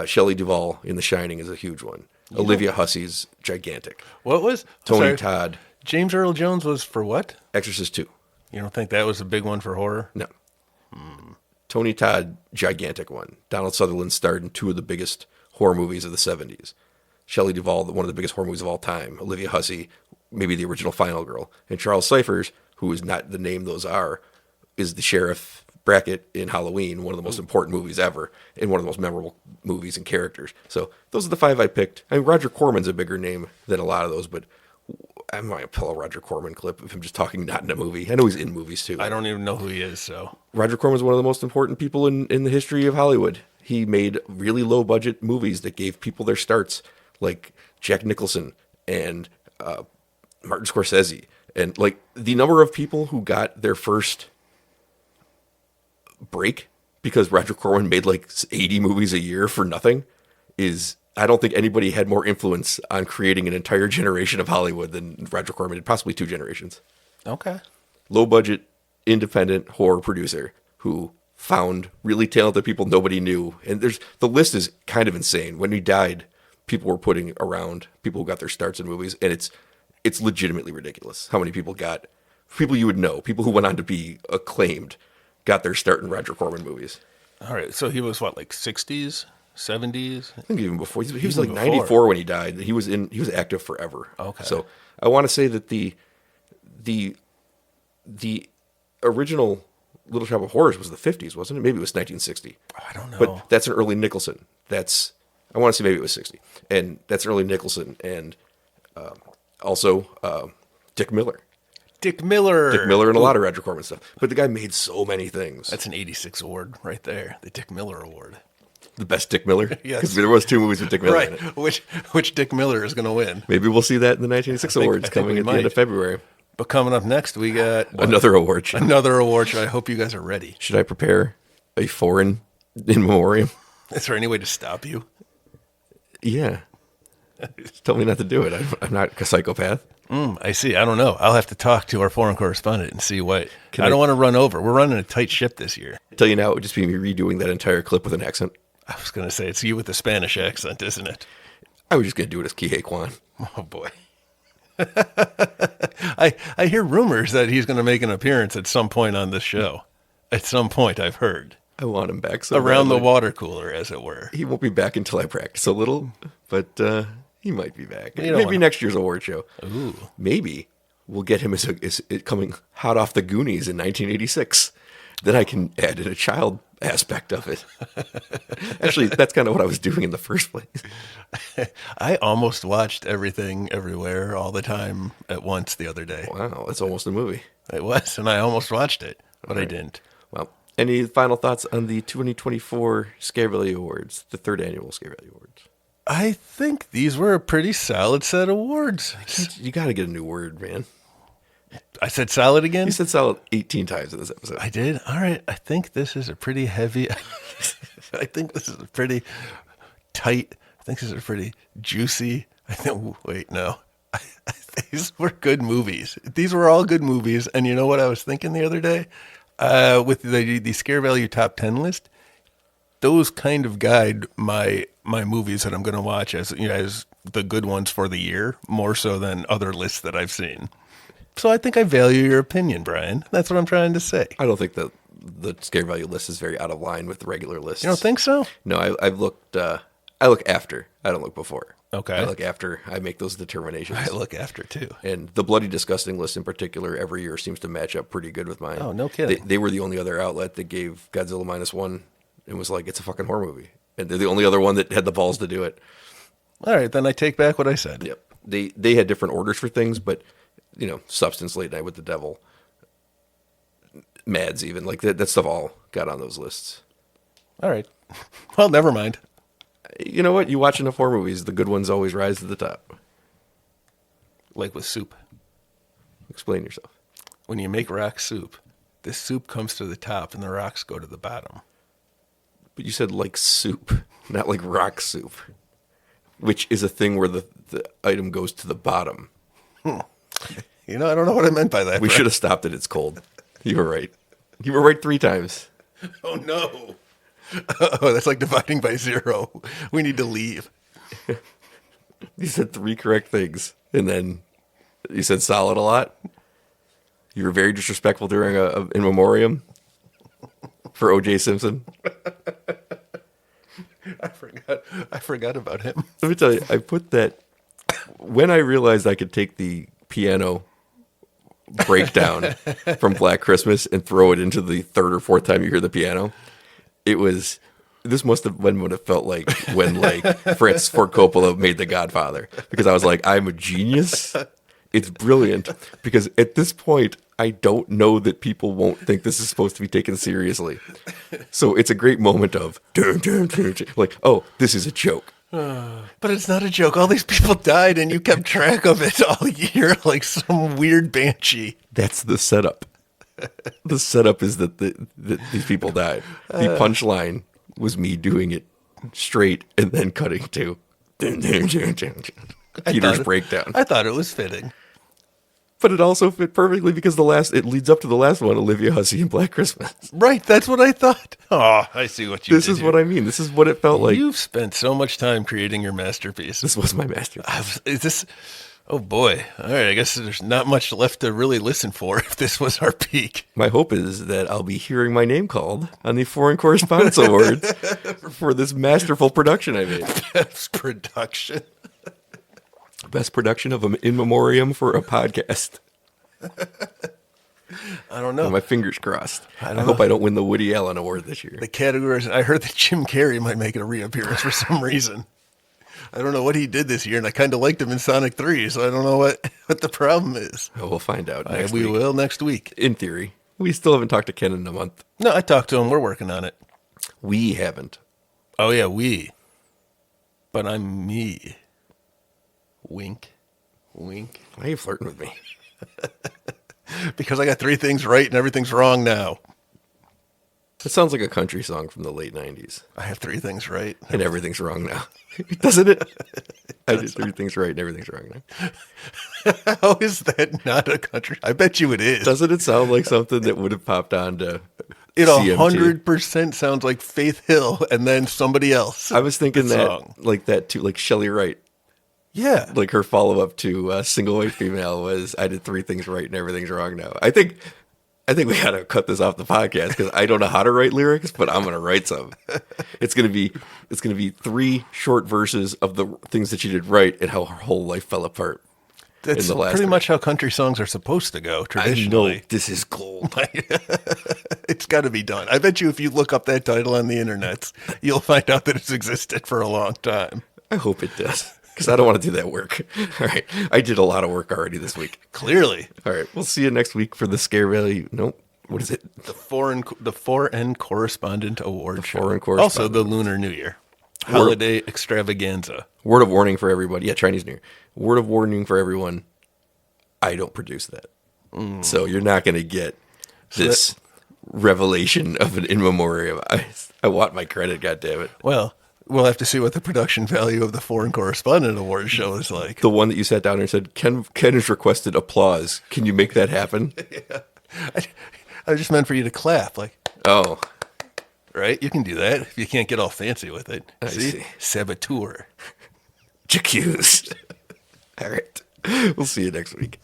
Shelley Duvall in The Shining is a huge one. Olivia Hussey's gigantic. What was? Tony Todd. James Earl Jones was for what? Exorcist 2. You don't think that was a big one for horror? No. Tony Todd, gigantic one. Donald Sutherland starred in 2 of the biggest horror movies of the 70s. Shelley Duvall, one of the biggest horror movies of all time. Olivia Hussey, maybe the original Final Girl. And Charles Cyphers, who is not the name those are, is the Sheriff Brackett in Halloween, one of the most important movies ever, and one of the most memorable movies and characters. So those are the 5 I picked. I mean, Roger Corman's a bigger name than a lot of those, but I might pull a Roger Corman clip of him just talking not in a movie. I know he's in movies too. I don't even know who he is, so. Roger Corman's one of the most important people in the history of Hollywood. He made really low budget movies that gave people their starts, like Jack Nicholson and Martin Scorsese. And like the number of people who got their first break because Roger Corman made like 80 movies a year for nothing is, I don't think anybody had more influence on creating an entire generation of Hollywood than Roger Corman did, possibly 2 generations. Okay. Low budget, independent horror producer who found really talented people nobody knew. And the list is kind of insane. When he died, people were putting around people who got their starts in movies, and it's legitimately ridiculous how many people you would know, people who went on to be acclaimed, got their start in Roger Corman movies. All right. So he was what, like 60s, 70s? I think even before. He was like Even 94 when he died. He was active forever. Okay. So I want to say that the original Little Shop of Horrors was the 50s, wasn't it? Maybe it was 1960. I don't know. But that's an early Nicholson. I want to say maybe it was 60. And that's an early Nicholson. And also Dick Miller. Dick Miller and a lot of Roger Corman stuff. But the guy made so many things. That's an 86 award right there. The Dick Miller Award. The best Dick Miller? Yes. Because there was 2 movies with Dick Miller Right. in it. Which Dick Miller is going to win? Maybe we'll see that in the 1986 awards coming at the end of February. But coming up next, we got Another award show. Another award show. I hope you guys are ready. Should I prepare a foreign In Memoriam? Is there any way to stop you? Yeah. Tell me not to do it. I'm not a psychopath. I see. I don't know. I'll have to talk to our foreign correspondent and see what. Can I don't I- want to run over. We're running a tight ship this year. I tell you now, it would just be me redoing that entire clip with an accent. I was going to say, it's you with the Spanish accent, isn't it? I was just going to do it as Kihei Kwan. Oh, boy. I hear rumors that he's going to make an appearance at some point on this show. At some point, I've heard. I want him back so Around the badly. water cooler, as it were. He won't be back until I practice a little, but he might be back. You don't Maybe wanna- next year's award show. Ooh. Maybe we'll get him as it coming hot off the Goonies in 1986. Then I can add in a child aspect of it. Actually, that's kind of what I was doing in the first place. I almost watched Everything Everywhere all the time at once the other day. Wow, that's almost a movie. It was, and I almost watched it, but I didn't. Well, any final thoughts on the 2024 Scare Value Awards, the third annual Scare Value Awards? I think these were a pretty solid set of awards. You got to get a new word, man. I said solid again? You said solid 18 times in this episode. I did? All right. I think this is a pretty heavy. I think this is a pretty tight. I think this is a pretty juicy. I think, wait, no. These were good movies. These were all good movies. And you know what I was thinking the other day? With the Scare Value Top 10 list, those kind of guide my movies that I'm going to watch as, you know, as the good ones for the year, more so than other lists that I've seen. So I think I value your opinion, Brian. That's what I'm trying to say. I don't think that the Scare Value list is very out of line with the regular lists. You don't think so? No, I've looked. I look after. I don't look before. Okay. I look after. I make those determinations. I look after too. And the Bloody Disgusting list in particular every year seems to match up pretty good with mine. Oh, no kidding. They were the only other outlet that gave Godzilla -1 and was like, it's a fucking horror movie. And they're the only other one that had the balls to do it. All right, then I take back what I said. Yep. They had different orders for things, but, you know, Substance, Late Night with the Devil, Mads even, like that stuff all got on those lists. All right. Well, never mind. You know what? You watch enough horror movies, the good ones always rise to the top. Like with soup. Explain yourself. When you make rock soup, the soup comes to the top and the rocks go to the bottom. But you said like soup, not like rock soup, which is a thing where the item goes to the bottom. You know, I don't know what I meant by that. We Brett. should have stopped it. It's cold. You were right. You were right 3 times. Oh, no. Oh, that's like dividing by 0. We need to leave. You said 3 correct things, and then you said solid a lot. You were very disrespectful during a In Memoriam for O.J. Simpson. I forgot about him. Let me tell you, I put that when I realized I could take the piano breakdown from Black Christmas and throw it into the 3rd or 4th time you hear the piano. This must have been what it felt like when Francis Ford Coppola made The Godfather, because I was like, I'm a genius. It's brilliant, because at this point, I don't know that people won't think this is supposed to be taken seriously. So it's a great moment of, dun, dun, dun, dun, like, oh, this is a joke. But it's not a joke. All these people died and you kept track of it all year like some weird banshee. That's the setup. The setup is that these people died. The punchline was me doing it straight and then cutting to Peter's breakdown. I thought it was fitting. But it also fit perfectly because it leads up to the last one, Olivia Hussey and Black Christmas. Right, that's what I thought. Oh, I see what you This did is here. what I mean. This is what it felt like. You've spent so much time creating your masterpiece. This was my masterpiece. Is this? Oh boy! All right, I guess there's not much left to really listen for if this was our peak. My hope is that I'll be hearing my name called on the Foreign Correspondence Awards for this masterful production I made. Best production. Best production of an In Memoriam for a podcast. I don't know. My fingers crossed. I don't hope know. I don't win the Woody Allen Award this year. The categories. I heard that Jim Carrey might make a reappearance for some reason. I don't know what he did this year, and I kind of liked him in Sonic 3, so I don't know what the problem is. Oh, we'll find out next We week. will next week. In theory. We still haven't talked to Ken in a month. No, I talked to him. We're working on it. We haven't. Oh, yeah, we. But I'm me. Wink. Wink. Why are you flirting with me? Because I got 3 things right and everything's wrong now. It sounds like a country song from the late 90s. I have three things right. And everything's wrong now. Doesn't it? I did three things right and everything's wrong now. How is that not a country? I bet you it is. Doesn't it sound like something that would have popped on to It CMT? 100% sounds like Faith Hill and then somebody else. I was thinking that, song. like that too, like Shelley Wright. Yeah. Like her follow up to Single White Female was, I did three things right and everything's wrong now. I think we gotta cut this off the podcast because I don't know how to write lyrics, but I'm gonna write some. It's gonna be three short verses of the things that she did right and how her whole life fell apart. That's in the last pretty three. much how country songs are supposed to go I know traditionally. this is gold. It's got to be done. I bet you if you look up that title on the internet, you'll find out that it's existed for a long time. I hope it does because I don't want to do that work. All right, I did a lot of work already this week. Clearly. All right, we'll see you next week for the Scare Value. Nope. What is it? The 4N Correspondent Award Show. 4N Correspondent. Also the Lunar New Year. Holiday extravaganza. Word of warning for everybody. Yeah, Chinese New Year. Word of warning for everyone. I don't produce that. So you're not going to get this revelation of an In Memoriam. I want my credit, goddammit. Well, we'll have to see what the production value of the Foreign Correspondent Award Show is like. The one that you sat down and said, Ken has requested applause. Can you make that happen? I just meant for you to clap. Like, Oh, right? You can do that if you can't get all fancy with it. I see. Saboteur. j'accuse. All right. We'll see you next week.